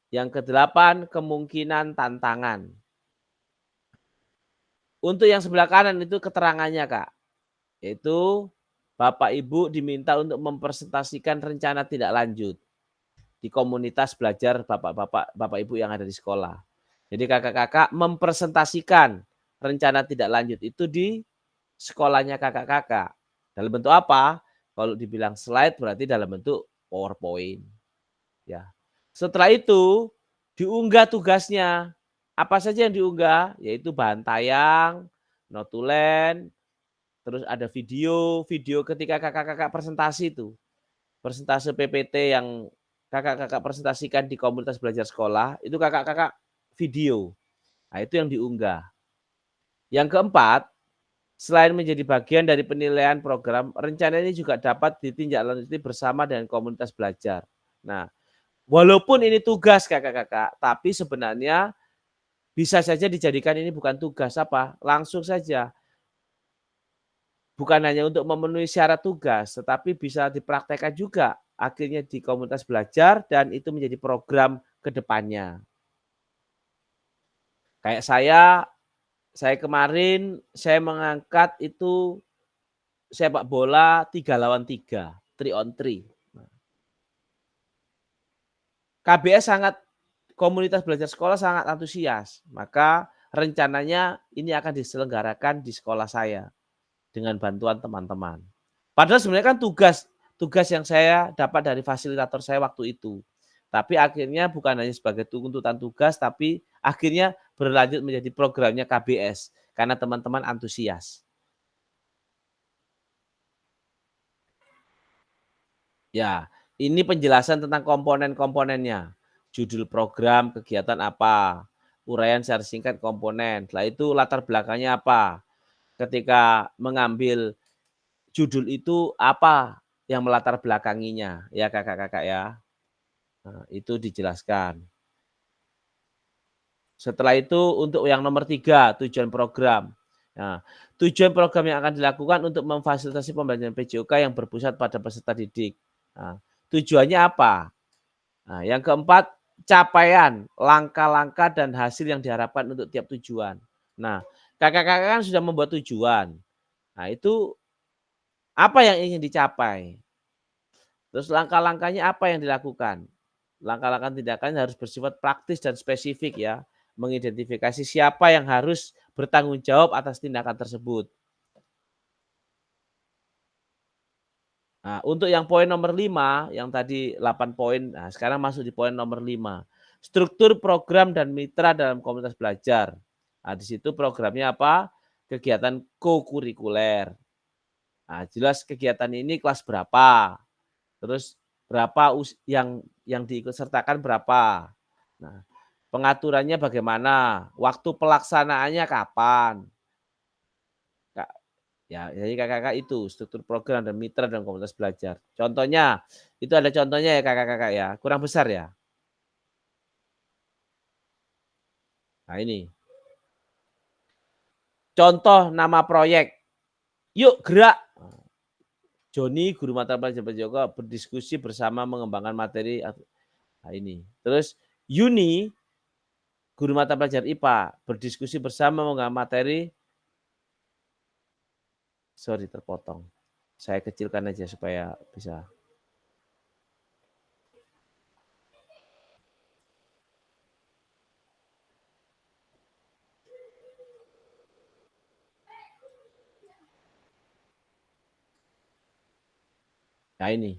Yang kedelapan, kemungkinan tantangan. Untuk yang sebelah kanan itu keterangannya Kak. Yaitu Bapak Ibu diminta untuk mempresentasikan rencana tindak lanjut di komunitas belajar Bapak Ibu yang ada di sekolah. Jadi kakak-kakak mempresentasikan rencana tidak lanjut itu di sekolahnya kakak-kakak. Dalam bentuk apa? Kalau dibilang slide berarti dalam bentuk PowerPoint. Ya. Setelah itu diunggah tugasnya. Apa saja yang diunggah? Yaitu bahan tayang, notulen, terus ada video ketika kakak-kakak presentasi itu. Presentase PPT yang kakak-kakak presentasikan di komunitas belajar sekolah, itu kakak-kakak video. Nah, itu yang diunggah. Yang keempat, selain menjadi bagian dari penilaian program, rencana ini juga dapat ditindaklanjuti bersama dengan komunitas belajar. Nah, walaupun ini tugas kakak-kakak, tapi sebenarnya bisa saja dijadikan ini bukan tugas apa, langsung saja. Bukan hanya untuk memenuhi syarat tugas, tetapi bisa dipraktekkan juga akhirnya di komunitas belajar dan itu menjadi program ke depannya. Kayak saya kemarin saya mengangkat itu sepak bola 3 lawan 3, 3 on 3. KBS sangat, komunitas belajar sekolah sangat antusias, maka rencananya ini akan diselenggarakan di sekolah saya dengan bantuan teman-teman. Padahal sebenarnya kan tugas yang saya dapat dari fasilitator saya waktu itu. Tapi akhirnya bukan hanya sebagai tuntutan tugas, tapi akhirnya berlanjut menjadi programnya KBS karena teman-teman antusias. Ya, ini penjelasan tentang komponen-komponennya. Judul program, kegiatan apa, uraian secara singkat komponen. Setelah itu latar belakangnya apa. Ketika mengambil judul itu apa yang melatar belakanginya, ya kakak-kakak ya. Nah, itu dijelaskan. Setelah itu untuk yang nomor 3, tujuan program. Nah, tujuan program yang akan dilakukan untuk memfasilitasi pembelajaran PJOK yang berpusat pada peserta didik. Nah, tujuannya apa? Nah, yang keempat, capaian, langkah-langkah dan hasil yang diharapkan untuk tiap tujuan. Nah, Kakak-kakak kan sudah membuat tujuan. Nah, itu apa yang ingin dicapai? Terus langkah-langkahnya apa yang dilakukan? Langkah-langkah tindakan harus bersifat praktis dan spesifik ya, mengidentifikasi siapa yang harus bertanggung jawab atas tindakan tersebut. Nah, untuk yang poin nomor 5, yang tadi 8 poin, nah sekarang masuk di poin nomor 5. Struktur program dan mitra dalam komunitas belajar. Nah, di situ programnya apa? Kegiatan kokurikuler. Nah, jelas kegiatan ini kelas berapa, terus berapa yang diikut sertakan berapa. Nah, pengaturannya bagaimana, waktu pelaksanaannya kapan. Ya, jadi kakak-kakak itu struktur program dan mitra dan komunitas belajar. Contohnya, itu ada contohnya ya kakak-kakak ya, kurang besar ya. Nah ini, contoh nama proyek, yuk gerak. Joni, guru mata pelajaran Joko, berdiskusi bersama mengembangkan materi. Nah ini, terus Yuni, guru mata pelajaran IPA, berdiskusi bersama mengembangkan materi. Sorry, terpotong. Saya kecilkan aja supaya bisa. Nah ini.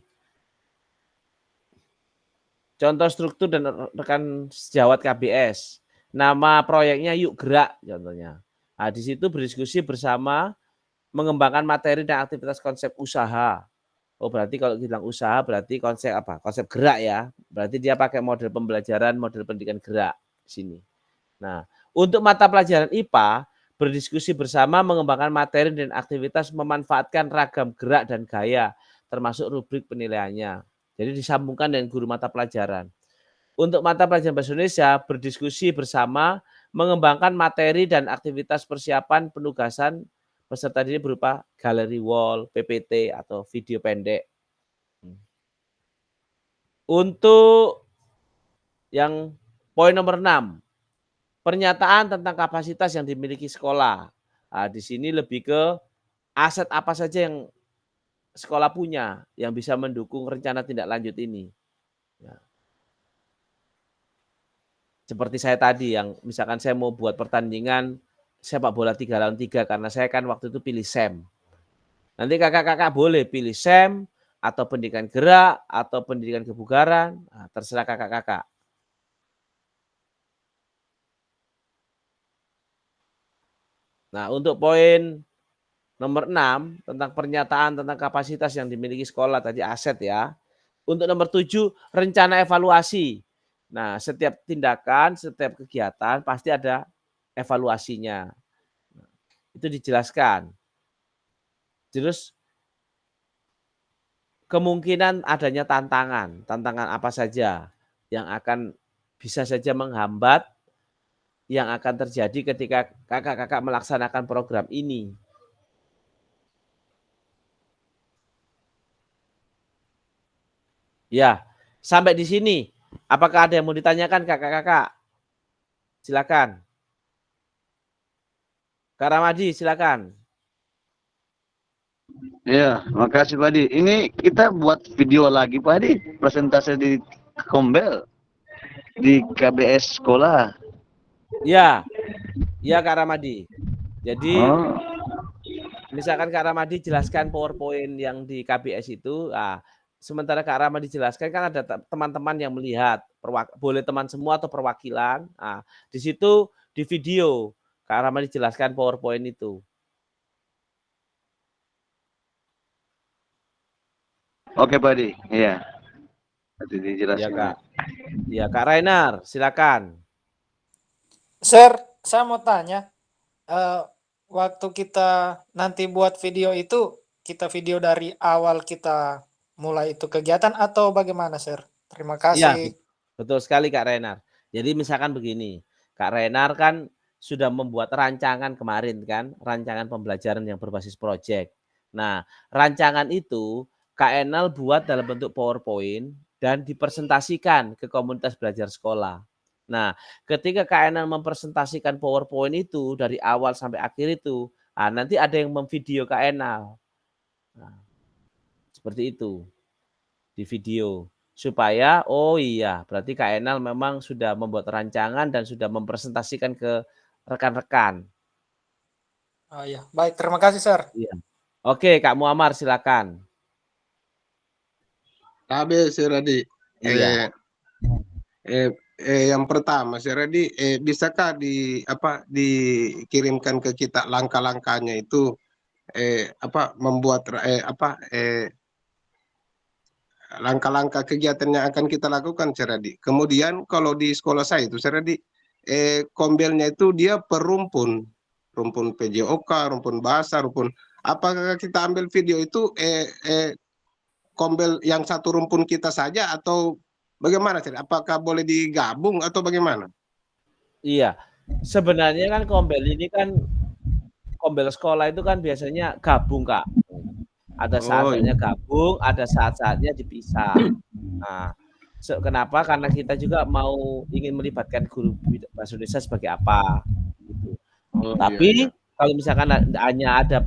Contoh struktur dan rekan sejawat KBS. Nama proyeknya Yuk Gerak contohnya. Nah, di situ berdiskusi bersama mengembangkan materi dan aktivitas konsep usaha. Oh, berarti kalau bilang usaha berarti konsep apa? Konsep gerak ya. Berarti dia pakai model pembelajaran, model pendidikan gerak di sini. Nah, untuk mata pelajaran IPA, berdiskusi bersama mengembangkan materi dan aktivitas memanfaatkan ragam gerak dan gaya, termasuk rubrik penilaiannya. Jadi disambungkan dengan guru mata pelajaran. Untuk mata pelajaran bahasa Indonesia, berdiskusi bersama mengembangkan materi dan aktivitas persiapan penugasan peserta didik berupa galeri wall, PPT, atau video pendek. Untuk yang poin nomor 6, pernyataan tentang kapasitas yang dimiliki sekolah. Nah, di sini lebih ke aset apa saja yang sekolah punya yang bisa mendukung rencana tindak lanjut ini. Ya. Seperti saya tadi yang misalkan saya mau buat pertandingan sepak bola 3 lawan 3 karena saya kan waktu itu pilih SEM. Nanti kakak-kakak boleh pilih SEM atau pendidikan gerak atau pendidikan kebugaran, nah, terserah kakak-kakak. Nah, untuk poin nomor 6 tentang pernyataan tentang kapasitas yang dimiliki sekolah tadi aset ya. Untuk nomor 7 rencana evaluasi. Nah, setiap tindakan, setiap kegiatan pasti ada evaluasinya. Itu dijelaskan. Terus kemungkinan adanya tantangan apa saja yang akan bisa saja menghambat yang akan terjadi ketika kakak-kakak melaksanakan program ini. Ya, sampai di sini. Apakah ada yang mau ditanyakan kakak-kakak? Silakan. Kak Ramadi, silakan. Ya, makasih Pak Adi. Ini kita buat video lagi Pak Adi, presentasi di Kombel di KBS sekolah. Ya, ya Kak Ramadi. Jadi misalkan Kak Ramadi jelaskan PowerPoint yang di KBS itu, sementara Kak Ramadi jelaskan kan ada teman-teman yang melihat, boleh teman semua atau perwakilan. Nah, di situ di video Kak Ramadi jelaskan PowerPoint itu. Oke Pak Adi, iya. Nanti dijelaskan. Ya Kak. Ya Kak Rainer, silakan. Sir, saya mau tanya, waktu kita nanti buat video itu, kita video dari awal kita mulai itu kegiatan atau bagaimana, Sir? Terima kasih. Ya, betul sekali Kak Rainer. Jadi misalkan begini, Kak Rainer kan sudah membuat rancangan kemarin kan, rancangan pembelajaran yang berbasis proyek. Nah, rancangan itu Kak Enal buat dalam bentuk PowerPoint dan dipresentasikan ke komunitas belajar sekolah. Nah, ketika Kak Enal mempresentasikan PowerPoint itu dari awal sampai akhir itu, nanti ada yang memvideo Kak Enal. Nah, seperti itu, di video. Supaya, oh iya, berarti Kak Enal memang sudah membuat rancangan dan sudah mempresentasikan ke rekan-rekan. Oh iya, baik, terima kasih, Sir. Iya. Oke, Kak Muammar silakan. Habis, Sir Radi. Iya. Yang pertama, Sir Radi, bisakah dikirimkan ke kita langkah-langkahnya itu membuat langkah-langkah kegiatan yang akan kita lakukan, Sir Radi. Kemudian kalau di sekolah saya itu, Sir Radi, kombelnya itu dia per rumpun PJOK, rumpun bahasa, rumpun. Apakah kita ambil video itu kombel yang satu rumpun kita saja atau bagaimana, Sir? Apakah boleh digabung atau bagaimana? Iya, sebenarnya kan kombel ini kan kombel sekolah itu kan biasanya gabung, Kak. Ada saat-saatnya gabung, ada saat-saatnya dipisah. Nah, kenapa? Karena kita juga mau ingin melibatkan guru bahasa Indonesia sebagai apa. Gitu. Tapi kalau misalkan hanya ada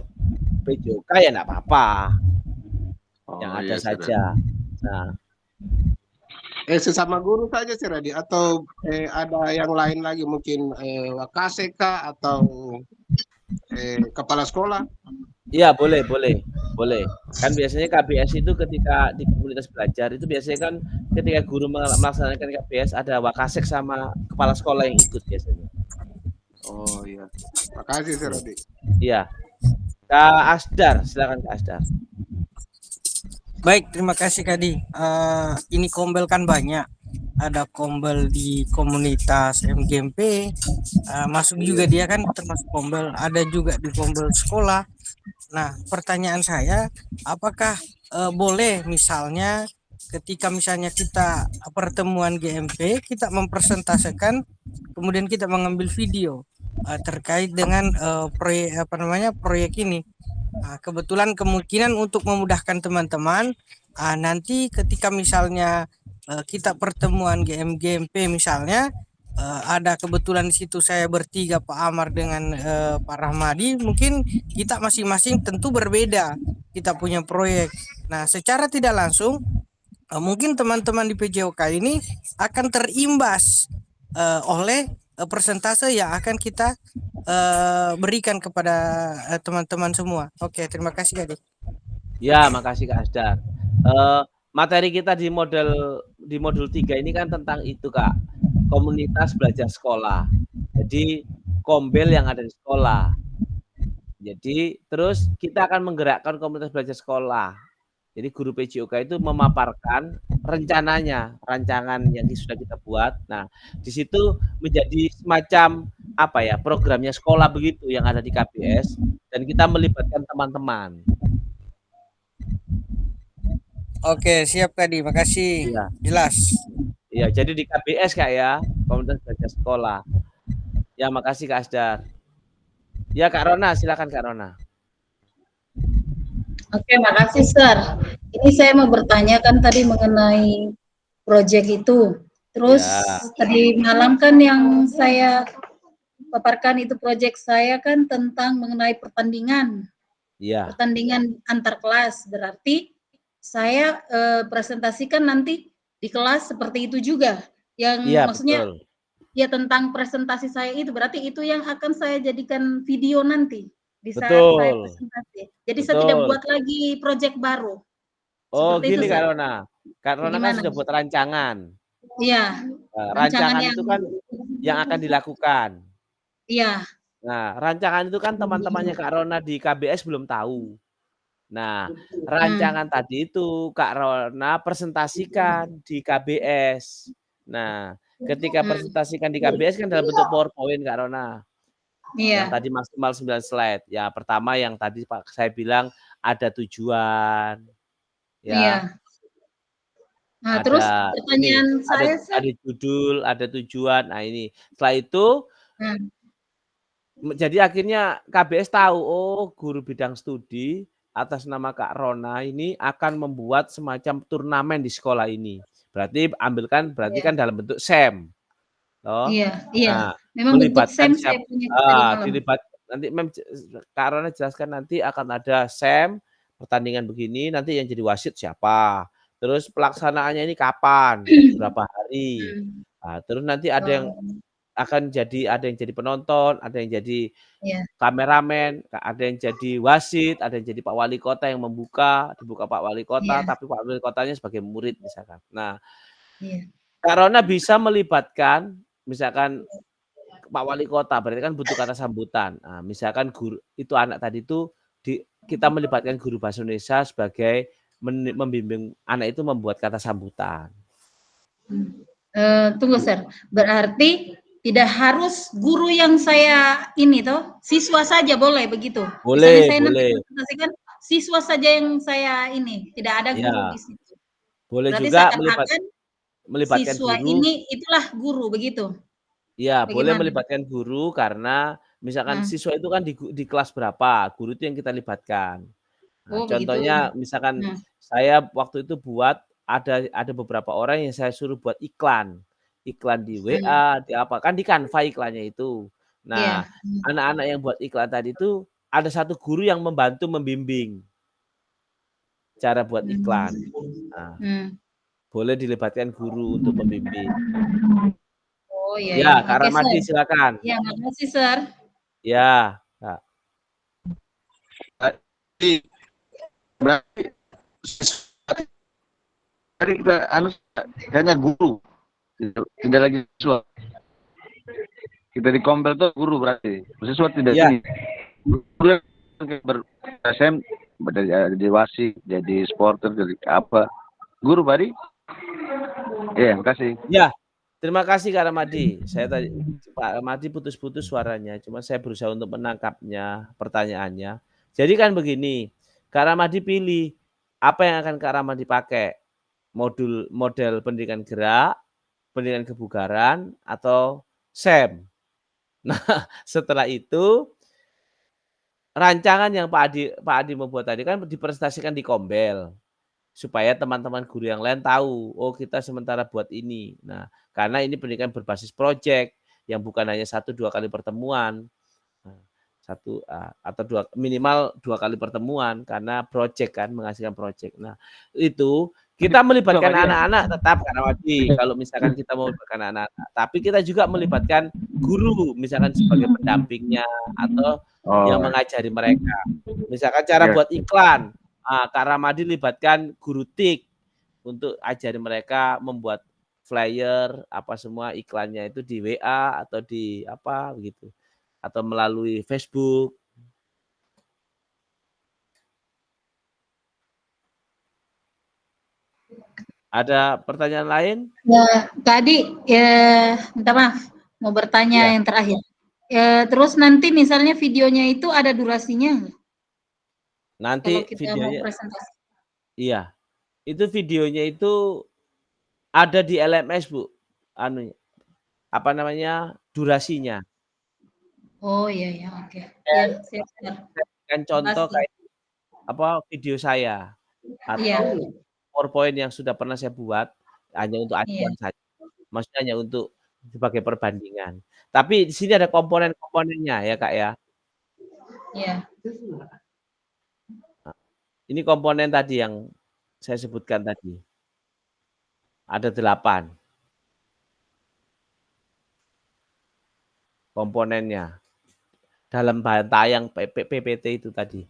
PJOK ya enggak apa-apa. Yang ada saja. Nah, sesama guru saja, Sir Radi, atau ada yang lain lagi mungkin wakase kah atau kepala sekolah? Iya, boleh. Kan biasanya KBS itu ketika di komunitas belajar itu biasanya kan ketika guru melaksanakan KBS ada wakasek sama kepala sekolah yang ikut biasanya. Oh iya. Makasih, Sir Radi. Iya. Kak Asdar, silakan Kak Asdar. Baik, terima kasih Kadi. Ini kombel kan banyak. Ada kombel di komunitas MGMP, masuk juga dia kan termasuk kombel. Ada juga di kombel sekolah. Nah, pertanyaan saya, apakah boleh misalnya ketika misalnya kita pertemuan GMP, kita mempresentasikan, kemudian kita mengambil video terkait dengan proyek ini. Kebetulan kemungkinan untuk memudahkan teman-teman, nanti ketika misalnya kita pertemuan GMP misalnya, ada kebetulan di situ saya bertiga, Pak Amar dengan Pak Rahmadi, mungkin kita masing-masing tentu berbeda, kita punya proyek. Nah, secara tidak langsung mungkin teman-teman di PJOK ini akan terimbas oleh persentase yang akan kita berikan kepada teman-teman semua. Oke, terima kasih Kak. Ya, makasih Kak Asdar. Materi kita di modul 3 ini kan tentang itu, Kak. Komunitas belajar sekolah. Jadi kombel yang ada di sekolah. Jadi terus kita akan menggerakkan komunitas belajar sekolah. Jadi guru PJOK itu memaparkan rencananya, rancangan yang sudah kita buat. Nah, di situ menjadi semacam programnya sekolah begitu yang ada di KBS, dan kita melibatkan teman-teman. Oke, siap Kadi, makasih. Iya. Jelas. Iya, jadi di KBS Kak ya, komunitas belajar sekolah. Ya, makasih Kak Asdar. Ya, Kak Rona, silakan Kak Rona. Oke, makasih Sir. Ini saya mau bertanyakan tadi mengenai proyek itu. Terus tadi malam kan yang saya paparkan itu proyek saya kan tentang mengenai pertandingan. Iya. Pertandingan antar kelas. Berarti saya presentasikan nanti di kelas seperti itu juga. Yang maksudnya betul. Ya tentang presentasi saya itu berarti itu yang akan saya jadikan video nanti. Di saat saya presentasi. Jadi saya tidak buat lagi proyek baru. Oh, gini Kak Rona. Kak Rona kan sudah buat rancangan. Iya. Rancangan itu kan yang akan dilakukan. Iya. Nah, rancangan itu kan teman-temannya Kak Rona di KBS belum tahu. Nah, rancangan tadi itu Kak Rona presentasikan di KBS. Nah, ketika presentasikan di KBS kan dalam bentuk PowerPoint Kak Rona. Iya. Yang tadi maksimal 9 slide. Ya, pertama yang tadi Pak saya bilang ada tujuan. Ya. Iya. Nah, terus pertanyaan saya ada judul, ada tujuan. Nah, ini. Setelah itu jadi akhirnya KBS tahu, oh, guru bidang studi atas nama Kak Rona ini akan membuat semacam turnamen di sekolah ini. Berarti kan dalam bentuk SEM. Loh. Iya, iya. Nah, Memang bentuk melibatkan SEM saya punya tadi malam. nanti Kak Rona jelaskan nanti akan ada SEM, pertandingan begini, nanti yang jadi wasit siapa, terus pelaksanaannya ini kapan, berapa hari. Nah, terus nanti ada yang ada yang jadi penonton, ada yang jadi Iya. kameramen, ada yang jadi wasit, ada yang jadi Pak Wali Kota yang dibuka Pak Wali Kota, Iya. tapi Pak Wali Kotanya sebagai murid misalkan. Nah, Iya. Kak Rona bisa melibatkan misalkan Pak Wali Kota, berarti kan butuh kata sambutan. Nah, misalkan guru itu anak tadi itu kita melibatkan guru bahasa Indonesia sebagai membimbing anak itu membuat kata sambutan. Tunggu, Sir. Berarti tidak harus guru yang saya ini toh, siswa saja boleh begitu. Boleh, Misalnya saya nanti boleh. presentasikan siswa saja yang saya ini, tidak ada guru Ya. di situ. Boleh Berarti juga seakan-akan melibatkan siswa guru. ini itulah guru begitu. Ya, boleh Bagaimana? melibatkan guru karena misalkan siswa itu kan di kelas berapa, guru itu yang kita libatkan. Nah, Oh, begitu. contohnya misalkan saya waktu itu buat ada beberapa orang yang saya suruh buat iklan di WA, di apa kan di Canva iklannya itu. Nah, anak-anak yang buat iklan tadi itu ada satu guru yang membantu membimbing cara buat iklan. Nah, boleh dilibatkan guru untuk membimbing. Oh iya. Ya, Oke, Kak Ramadi Sir. silakan. Ya, makasih, Sir. Ya, Kak. Berarti kita hanya guru, tidak lagi siswa. Kita di Kompel tuh guru berarti, siswa tidak ini. Guru SM jadi wasit, jadi supporter, jadi apa? Guru Bari? Terima kasih. Ya, terima kasih Kak Ramadi. Saya tadi Pak Ramadi putus-putus suaranya, cuma saya berusaha untuk menangkapnya pertanyaannya. Jadi kan begini, Kak Ramadi pilih apa yang akan Kak Ramadi pakai, model pendidikan gerak, pendidikan kebugaran, atau SEM. Nah, setelah itu rancangan yang Pak Adi membuat tadi kan dipresentasikan di Kombel supaya teman-teman guru yang lain tahu, oh kita sementara buat ini. Nah, karena ini pendidikan berbasis proyek yang bukan hanya 1-2 kali pertemuan, minimal 2 kali pertemuan karena proyek kan menghasilkan proyek. Nah, itu kita melibatkan anak-anak tetap karena kalau misalkan kita mau melibatkan anak-anak, tapi kita juga melibatkan guru misalkan sebagai pendampingnya atau yang mengajari mereka. Misalkan cara buat iklan, Kak Ramadi libatkan guru TIK untuk ajari mereka membuat flyer apa semua iklannya itu di WA atau di apa begitu atau melalui Facebook. Ada pertanyaan lain? Ya, tadi minta maaf mau bertanya yang terakhir. Terus nanti misalnya videonya itu ada durasinya nggak? Nanti kalau kita videonya mau presentasi. Iya. Itu videonya itu ada di LMS, Bu. Apa namanya? Durasinya. Oh iya oke. Ya, siap. Kan contoh kayak apa video saya atau PowerPoint yang sudah pernah saya buat hanya untuk acuan saja. Maksudnya hanya untuk sebagai perbandingan. Tapi di sini ada komponen-komponennya ya, Kak ya. Iya. Ini komponen tadi yang saya sebutkan tadi. Ada 8 komponennya dalam bahan tayang PPT itu tadi.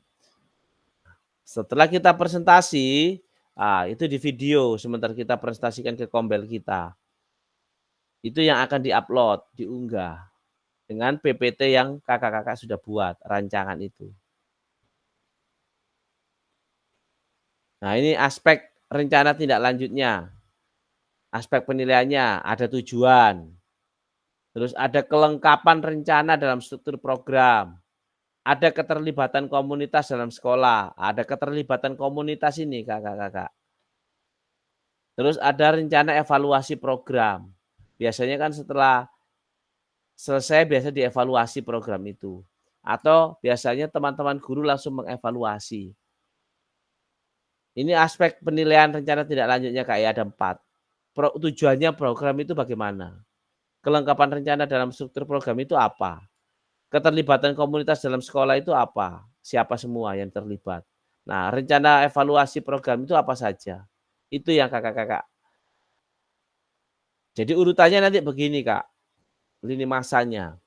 Setelah kita presentasi, itu di video sementara kita presentasikan ke Kombel kita. Itu yang akan diupload, diunggah dengan PPT yang kakak-kakak sudah buat rancangan itu. Nah, ini aspek rencana tindak lanjutnya. Aspek penilaiannya ada tujuan. Terus ada kelengkapan rencana dalam struktur program. Ada keterlibatan komunitas dalam sekolah. Ada keterlibatan komunitas ini kakak-kakak. Terus ada rencana evaluasi program. Biasanya kan setelah selesai biasa dievaluasi program itu. Atau biasanya teman-teman guru langsung mengevaluasi. Ini aspek penilaian rencana tindak lanjutnya Kak ya, ada 4. Tujuannya program itu bagaimana? Kelengkapan rencana dalam struktur program itu apa? Keterlibatan komunitas dalam sekolah itu apa? Siapa semua yang terlibat? Nah, rencana evaluasi program itu apa saja? Itu yang kakak-kakak. Jadi urutannya nanti begini, Kak. Lini masanya.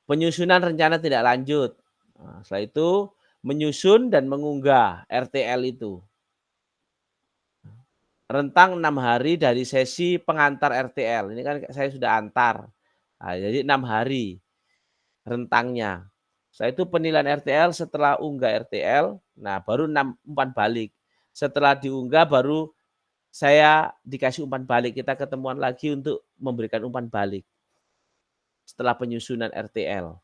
Penyusunan rencana tidak lanjut. Nah, setelah itu menyusun dan mengunggah RTL itu. Rentang 6 hari dari sesi pengantar RTL. Ini kan saya sudah antar. Nah, jadi 6 hari rentangnya. Setelah itu penilaian RTL setelah unggah RTL. Nah, baru umpan balik. Setelah diunggah baru saya dikasih umpan balik. Kita ketemuan lagi untuk memberikan umpan balik. Setelah penyusunan RTL.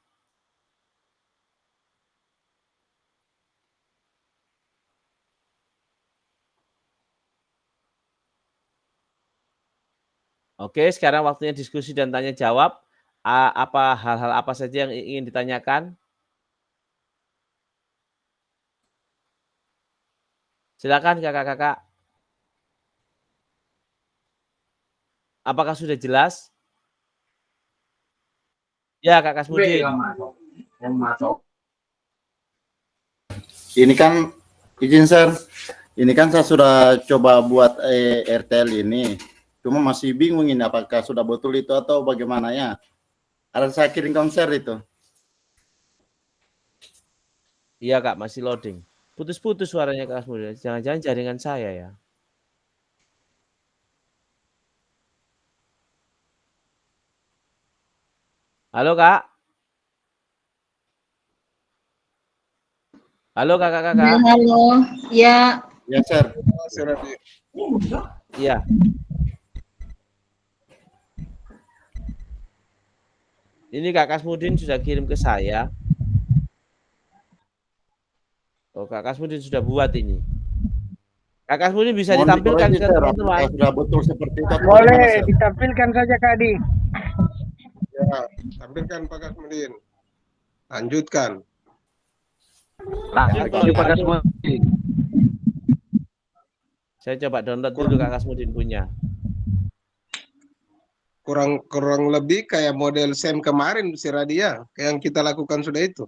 Oke, sekarang waktunya diskusi dan tanya jawab. Apa hal-hal apa saja yang ingin ditanyakan? Silakan kakak-kakak. Apakah sudah jelas? Ya, Kak Kasmudin. Ini kan izin Sir, ini kan saya sudah coba buat RTL ini. Cuma masih bingung ini apakah sudah betul itu atau bagaimana ya. Ada saya kirim konser itu. Iya Kak, masih loading. Putus-putus suaranya Kak Kasmudin. Jangan-jangan jaringan saya ya. Halo Kak. Halo kakak-kakak. Ya, halo. Ya. Ya Sir. Iya. Ini Kak Kasmudin sudah kirim ke saya. Oh, Kak Kasmudin sudah buat ini. Kak Kasmudin bisa ditampilkan ke teman-teman. Sudah betul seperti itu. Boleh ditampilkan saja Kak Adi. Ya, tampilkan Pak Kasmudin. Lanjutkan. Lanjut Pak Kasmudin. Saya coba download dulu Kak Kasmudin punya. Kurang lebih kayak model SEM kemarin si Radia, yang kita lakukan sudah itu.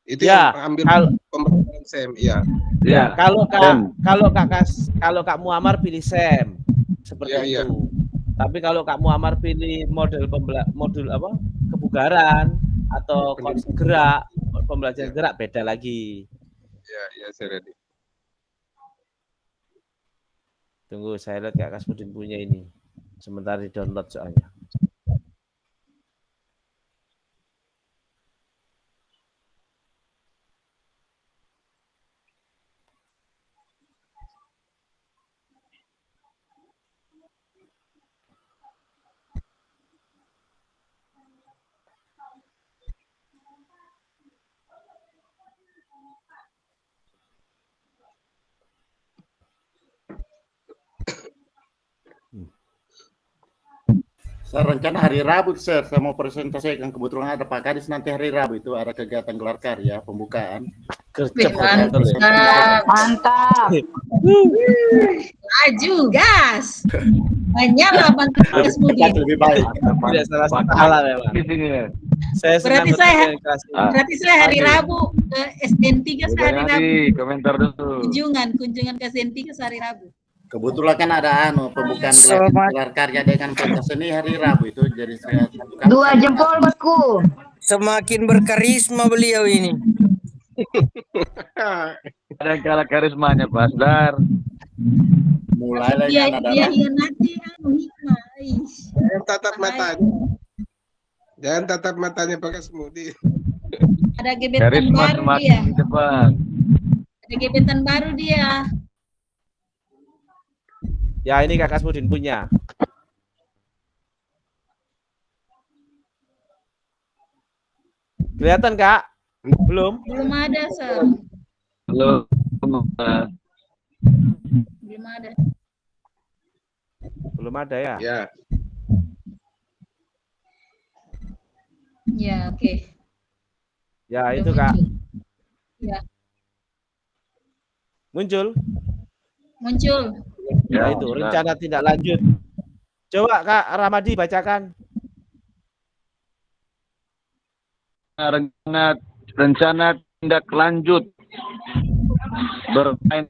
Itu ya, yang ambil pembelajaran SEM, ya. Ya, kalau Kak Muammar pilih SEM seperti itu. Tapi kalau Kak Muammar pilih modul apa? Kebugaran atau konsep gerak, pembelajaran gerak beda lagi. Ya, saya ready. Tunggu, saya lihat Kak Kasmudin punya ini. Sementara di download soalnya. Saya rencana hari Rabu, Sir. Saya mau presentasikan. Kebetulan ada Pak Kadis nanti hari Rabu itu ada kegiatan gelar karya pembukaan. Mantap. Laju, gas. Menyala Bang Kasmudin. Lebih baik. Tidak salah memang. Berarti saya hari Rabu ke SN3 sehari Rabu. Komentar dulu. Kunjungan ke SN3 sehari Rabu. Kebetulan kan ada pembukaan gelar karya dengan pentas seni hari Rabu itu, jadi saya Dua jempol bosku. Semakin berkarisma beliau ini. Ada kalah karismanya Pak Asdar. Mulai lagi Iya nanti hikmah. Jangan tatap matanya. Jangan tatap matanya Pak Kasmudin. Ada gebetan baru dia. Ada gebetan baru dia. Ya, ini Kak Kasmudin punya. Kelihatan Kak? Belum? Belum ada, Sir. Belum. Belum ada. Belum ada ya? Ya. Ya, oke. Ya, itu Kak. Ya. Muncul? Muncul. Ya, itu rencana tindak lanjut. Coba Kak Ramadi bacakan. rencana tindak lanjut bermain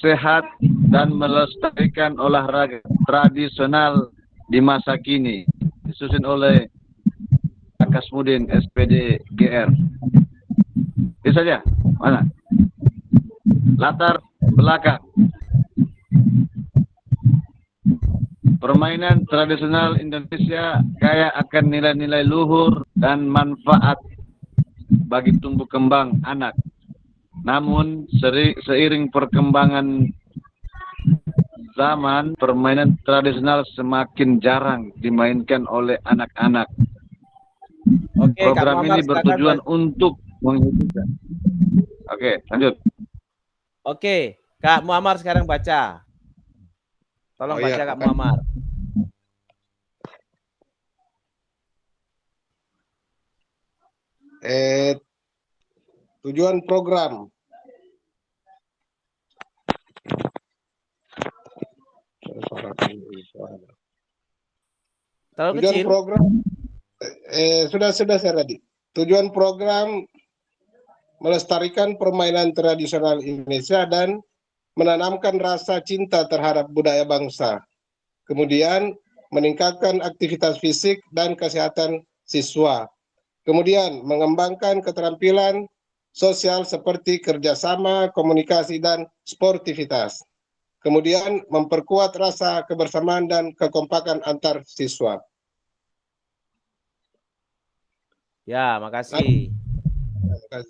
sehat dan melestarikan olahraga tradisional di masa kini, disusun oleh Kak Kasmudin SPD GR. Itu saja. Mana? Latar belakang. Permainan tradisional Indonesia kaya akan nilai-nilai luhur dan manfaat bagi tumbuh kembang anak. Namun seiring perkembangan zaman, permainan tradisional semakin jarang dimainkan oleh anak-anak. Oke, Program ini bertujuan untuk menghidupkan. Oke, lanjut. Oke, Kak Muammar sekarang baca. Tolong baca Kak Muammar. Tujuan program. Tujuan program sudah saya tadi. Tujuan program melestarikan permainan tradisional Indonesia dan menanamkan rasa cinta terhadap budaya bangsa. Kemudian meningkatkan aktivitas fisik dan kesehatan siswa. Kemudian mengembangkan keterampilan sosial seperti kerjasama, komunikasi, dan sportivitas. Kemudian memperkuat rasa kebersamaan dan kekompakan antar siswa. Ya, makasih.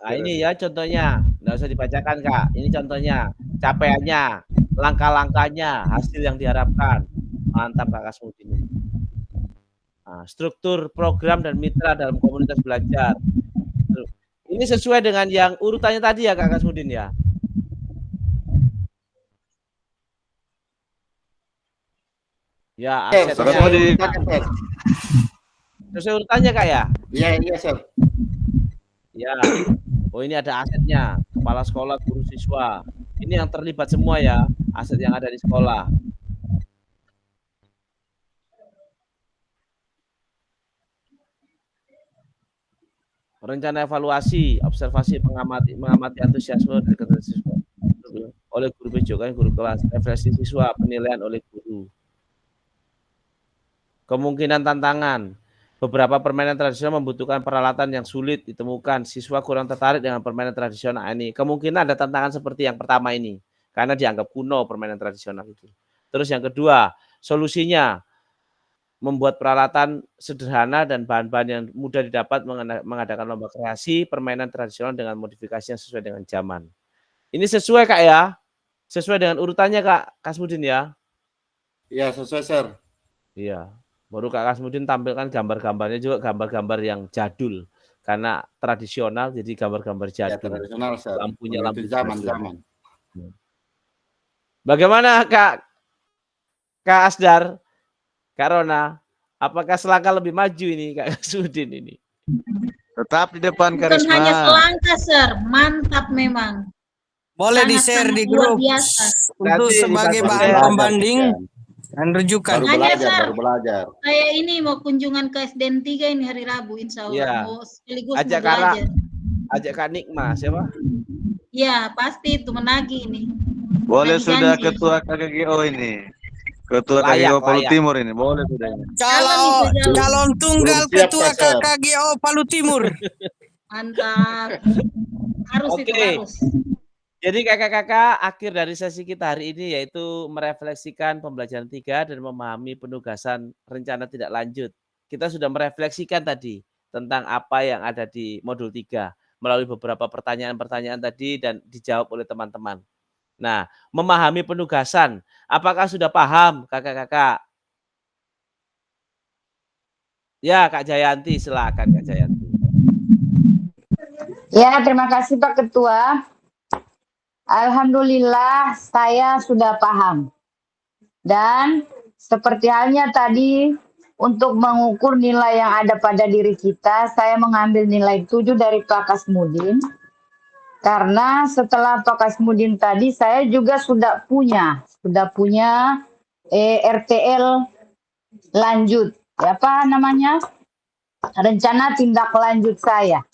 Nah, ini ya contohnya, nggak usah dibacakan Kak. Ini contohnya, capaiannya, langkah-langkahnya, hasil yang diharapkan. Mantap Kak Kasmudin. Nah, struktur program dan mitra dalam komunitas belajar. Ini sesuai dengan yang urutannya tadi ya Kak Kasmudin ya. Ya, asetnya. Sesuai urutannya Kak ya? Iya, Sir. Ya. Oh, ini ada asetnya, kepala sekolah, guru siswa. Ini yang terlibat semua ya, aset yang ada di sekolah. Rencana evaluasi, observasi, mengamati antusiasme dan keterlibatan siswa oleh guru PJOK, guru kelas, refleksi siswa, penilaian oleh guru. Kemungkinan tantangan. Beberapa permainan tradisional membutuhkan peralatan yang sulit ditemukan. Siswa kurang tertarik dengan permainan tradisional ini. Kemungkinan ada tantangan seperti yang pertama ini, karena dianggap kuno permainan tradisional itu. Terus yang kedua, solusinya membuat peralatan sederhana dan bahan-bahan yang mudah didapat, mengadakan lomba kreasi permainan tradisional dengan modifikasi yang sesuai dengan zaman. Ini sesuai Kak ya? Sesuai dengan urutannya Kak Kasmudin ya? Iya, sesuai Sir. Iya. Baru Kak Kasmudin tampilkan gambar-gambarnya juga gambar-gambar yang jadul. Karena tradisional jadi gambar-gambar jadul. Ya, tradisional Sir. Lampunya lampu zaman. Bagaimana Kak Asdar? Kak Rona, apakah selangkah lebih maju ini Kak Kasmudin ini? Tetap di depan Bukan Karisma. hanya selangkah, Sir. Mantap memang. Boleh di-share di grup untuk sebagai bahan pembanding dan rujukan. Baru belajar. Saya ini mau kunjungan ke SDN 3 ini hari Rabu, insya Allah. Ya. Mau sekaligus Ajak mau belajar. Ajak Kak Nikma, siapa? Ya, pasti itu menagih ini. Boleh Menagih sudah janji. ketua KKGO ini. Ketua KKGO Palu Timur ini. Boleh sudah ini. Calon tunggal ketua KKGO Palu Timur. Mantap. Harus itu harus. Jadi kakak-kakak, akhir dari sesi kita hari ini yaitu merefleksikan pembelajaran 3 dan memahami penugasan rencana tidak lanjut. Kita sudah merefleksikan tadi tentang apa yang ada di modul 3 melalui beberapa pertanyaan-pertanyaan tadi dan dijawab oleh teman-teman. Nah, memahami penugasan, apakah sudah paham kakak-kakak? Ya, Kak Jayanti, silakan Kak Jayanti. Ya, terima kasih Pak Ketua. Alhamdulillah saya sudah paham. Dan seperti halnya tadi untuk mengukur nilai yang ada pada diri kita, saya mengambil nilai 7 dari Pak Kasmudin. Karena setelah Pak Kasmudin tadi saya juga sudah punya RTL lanjut. Apa namanya? rencana tindak lanjut saya.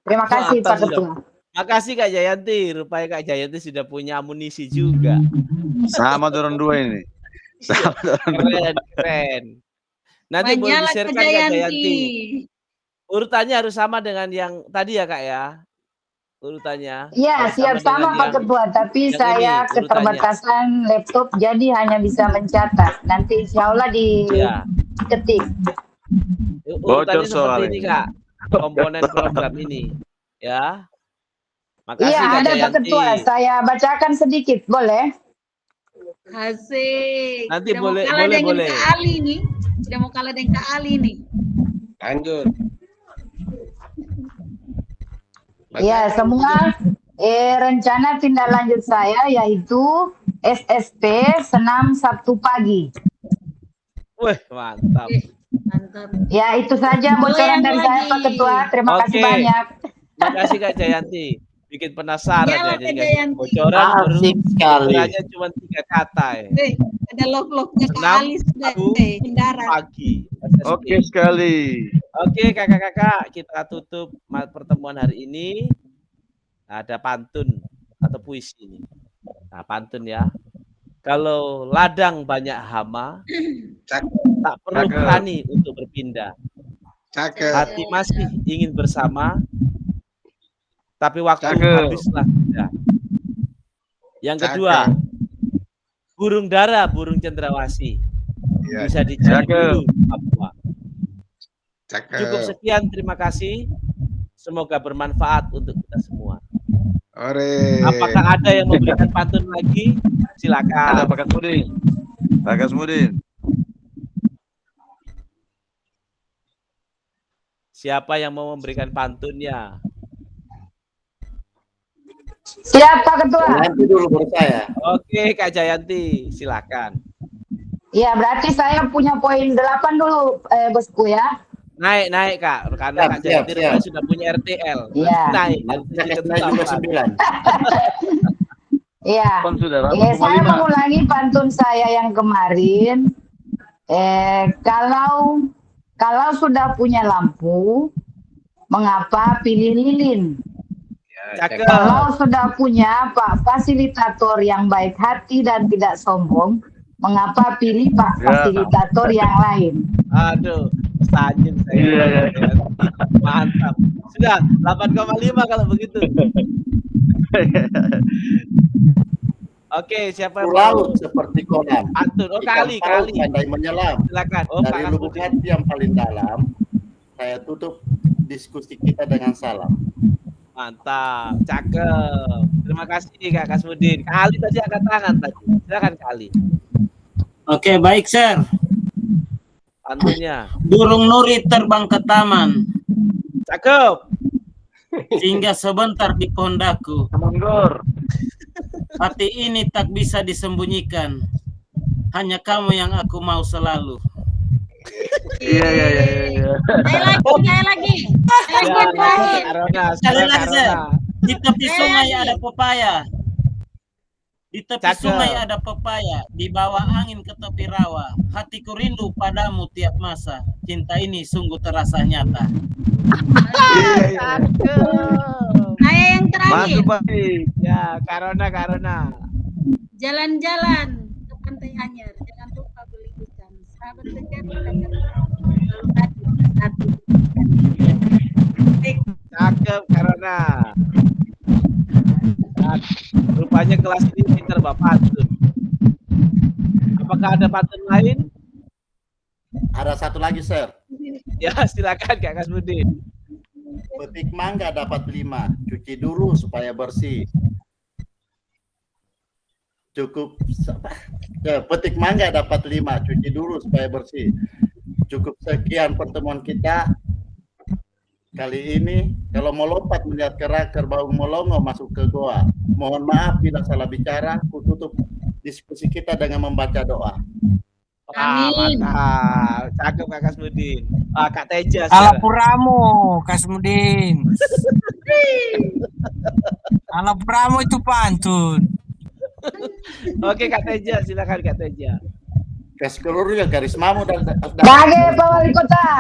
Terima kasih Pak Ketua. Makasih Kak Jayanti. Rupanya Kak Jayanti sudah punya amunisi juga. Sama dorong dua ini. Sama dorong dua. Keren. Nanti boleh di-share Kak Jayanti. Urutannya harus sama dengan yang tadi ya Kak ya. Urutannya. Iya, siap sama Pak Ketua, tapi saya keterbatasan laptop jadi hanya bisa mencatat. Nanti insya Allah diketik. Urutannya seperti ini Kak. Komponen program ini. Ya. Makasih Iya, Kak ada Pak Jayanti. Ketua. Saya bacakan sedikit, boleh? Asik. Nanti Tidak boleh, mau kalah dengan boleh. Kak Ali nih. Tidak mau kalah dengan Kak Ali nih. Lanjut. Ya, semua rencana tindak lanjut saya yaitu SSP senam Sabtu pagi. Wih, mantap. Mantap. Ya, itu saja bocoran dari saya Pak Ketua. Terima kasih banyak. Terima kasih Kak Jayanti. Bikin penasaran Iyalah, ya. Kak Jayanti. Bocoran Asik sekali. bocorannya cuma 3 kata ya. Ada log-lognya Kak Senam Ali sudah Sabtu mendarat. pagi. Oke sekali. Oke kakak-kakak, kita tutup pertemuan hari ini. Ada pantun atau puisi ini. Nah, pantun ya. Kalau ladang banyak hama, tak perlu berani untuk berpindah. Hati masih ingin bersama, tapi waktu habislah sudah. Yang kedua, burung dara, burung cendrawasih. Bisa dicari dulu Papua. Cukup sekian, terima kasih. Semoga bermanfaat untuk kita semua. Apakah ada yang memberikan pantun lagi? Silakan. Ada Pak Kasmudin. Pak Kasmudin. Siapa yang mau memberikan pantunnya? Siap Pak Ketua. Nanti dulu baru saya. Oke Kak Jayanti, silakan. Ya, berarti saya punya poin 8 dulu bosku ya. Naik Kak, karena Kak Jayanti sudah punya RTL. Iya. Naik. Iya. Saya mengulangi pantun saya yang kemarin. Kalau sudah punya lampu, mengapa pilih lilin? Kalau sudah punya Pak fasilitator yang baik hati dan tidak sombong, mengapa pilih Pak fasilitator yang lain? Aduh, sajin saya. Mantap. Sudah 8,5 kalau begitu. Oke, siapa yang laut seperti kolam. pantun? Oh, kali. Pandai menyelam. Silakan. Dari lubuk hati yang paling dalam, saya tutup diskusi kita dengan salam. Mantap, cakep. Terima kasih Kak Kasmudin. Kali tadi angkat tangan tadi. Silakan Kali. Oke, baik, Sir. Pantunnya. Burung nuri terbang ke taman. Cakep. Singgah sebentar di pohon daku. Hati ini tak bisa disembunyikan. Hanya kamu yang aku mau selalu. Iya. Saya lagi. Sekali lagi, Sir. Di tepi sungai ada pepaya. Di tepi sungai ada pepaya, di bawah angin ke tepi rawa. Hatiku rindu padamu tiap masa. Cinta ini sungguh terasa nyata. Saya yang terakhir. Ya, Karona. Jalan-jalan ke Pantai Anyar. Jangan lupa beli ikan. Sahabat sejati Cakep Karona. Rupanya kelas ini pintar Bapak pantun. Apakah ada pantun lain? Ada satu lagi, Sir. Ya, silakan Kak Kasmudin. Petik mangga dapat 5, cuci dulu supaya bersih. Petik mangga dapat 5, cuci dulu supaya bersih. Cukup sekian pertemuan kita kali ini. Kalau mau lompat melihat kerak kerbau melongo masuk ke goa. Mohon maaf bila salah bicara. Ku tutup diskusi kita dengan membaca doa. Amin. Mantap. Cakep Kak Kasmudin. Kak Teja. Alapuramu, Kasmudin. Alapuramu itu pantun. Oke Kak Teja, silakan Kak Teja. Keseluruhnya karismamu dan Bagi Pak Wali Kota.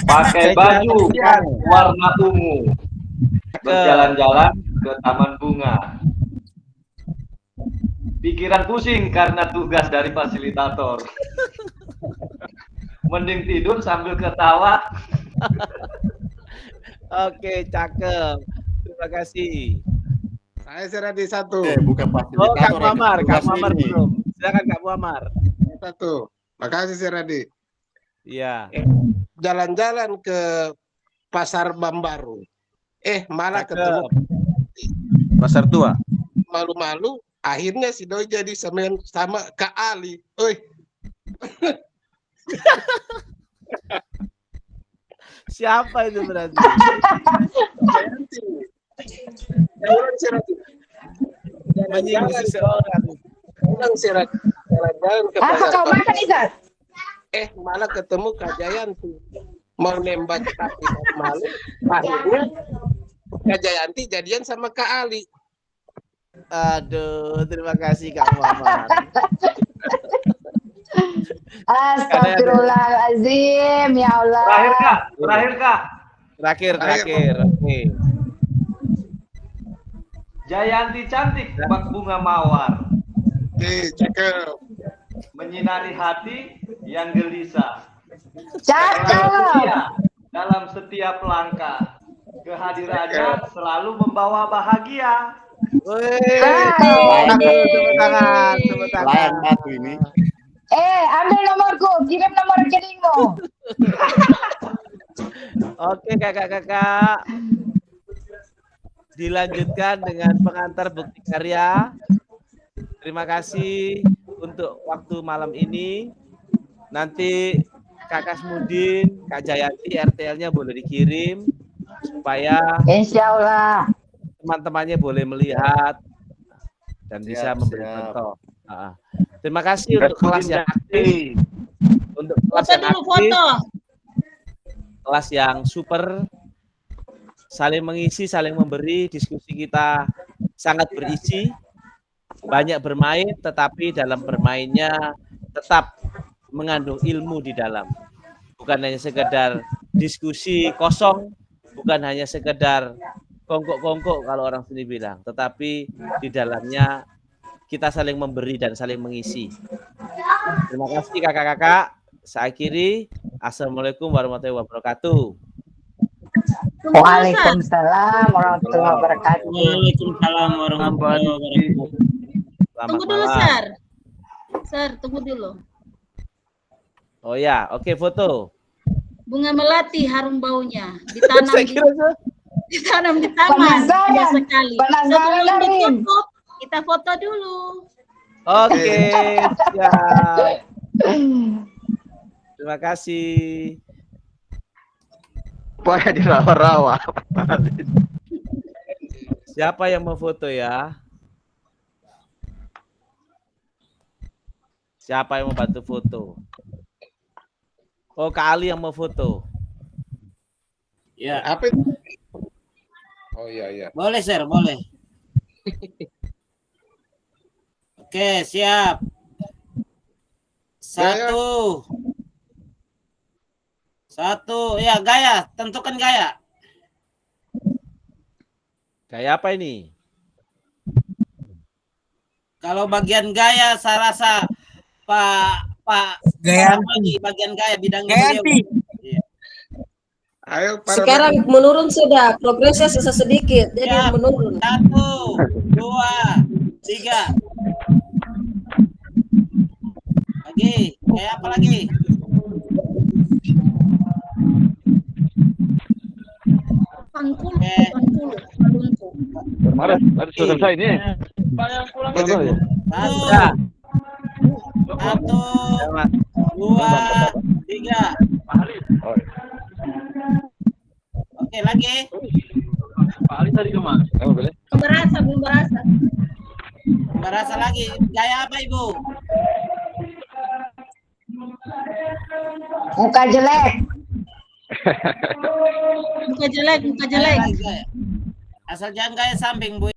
pakai baju warna ungu, berjalan-jalan ke taman bunga. Pikiran pusing karena tugas dari fasilitator. Mending tidur sambil ketawa. Oke, cakep. Terima kasih. Saya Seradi 1. Bukan Oh, fasilitator. Kak Muammar, yang Kak tugas Muammar ini. belum. Silakan Kak Muammar. 1. Makasih Seradi. Iya. Jalan-jalan ke Pasar Bambaru. Malah ketemu Pasar Tua. malu-malu. Akhirnya si Doi jadi sama Kak Ali. Oi. Siapa itu berarti? Menyinggung seseorang. Jalan-jalan ke Apa Pasar kau makan Izat? Malah ketemu Kak Jayanti. Mau nembak tapi malu. Akhirnya Kak Jayanti jadian sama Kak Ali. Aduh, terima kasih Kak Muammar. Astagfirullahaladzim, ya Allah. Terakhir Kak. Terakhir. Oke. Jayanti cantik bak bunga mawar, Cakep. menyinari hati yang gelisah. Cakep. Dalam setiap langkah, kehadirannya selalu membawa bahagia. Tepuk tangan. Layan batu ini. Ambil nomorku, kirim nomor rekeningmu. Oke, kakak-kakak. Dilanjutkan dengan pengantar bukti karya. Terima kasih untuk waktu malam ini. Nanti Kak Kasmudin, Kak Jayanti, RTL-nya boleh dikirim supaya Insya Allah teman-temannya boleh melihat dan bisa memberi contoh. Terima kasih untuk kelas yang aktif, untuk kelas yang aktif, kelas yang super, saling mengisi, saling memberi. Diskusi kita sangat berisi, banyak bermain, tetapi dalam bermainnya tetap mengandung ilmu di dalam. Bukan hanya sekedar diskusi kosong, bukan hanya sekedar kongkok-kongkok kalau orang sini bilang, tetapi di dalamnya kita saling memberi dan saling mengisi. Terima kasih kakak-kakak. Saya akhiri. Assalamualaikum warahmatullahi wabarakatuh. Waalaikumsalam warahmatullahi wabarakatuh. Waalaikumsalam warahmatullahi wabarakatuh. Tunggu dulu, Sir. Sir, tunggu dulu. Oh ya, oke, foto. Bunga melati harum baunya ditanam di taman. Penasaran. Sekali. Penasaran, Sebelum Darin. ditutup, kita foto dulu. Oke, siap. Terima kasih. Pokoknya di rawa-rawa. Siapa yang mau foto ya? Siapa yang mau bantu foto? Oh, Kak Ali yang mau foto. Ya. Apa itu? Oh iya. Boleh, Sir, boleh. Oke, siap. 1. Ya, gaya. Tentukan gaya. Gaya apa ini? Kalau bagian gaya, saya rasa Pak Gayanti. bagian gaya bidangnya Gayanti. beliau. Ayo Sekarang menurun sudah, progresnya sisa sedikit, jadi menurun. 1, 2, 3. Lagi, kayak apa lagi? Pangkul. Kemarin sudah selesai ini. Ya. 1, 2, 3. Oke, lagi. Pak Ali tadi kemana? Boleh. Belum berasa. Merasa lagi. Gaya apa, Ibu? Muka jelek. Muka jelek. Asal jangan gaya samping, Bu.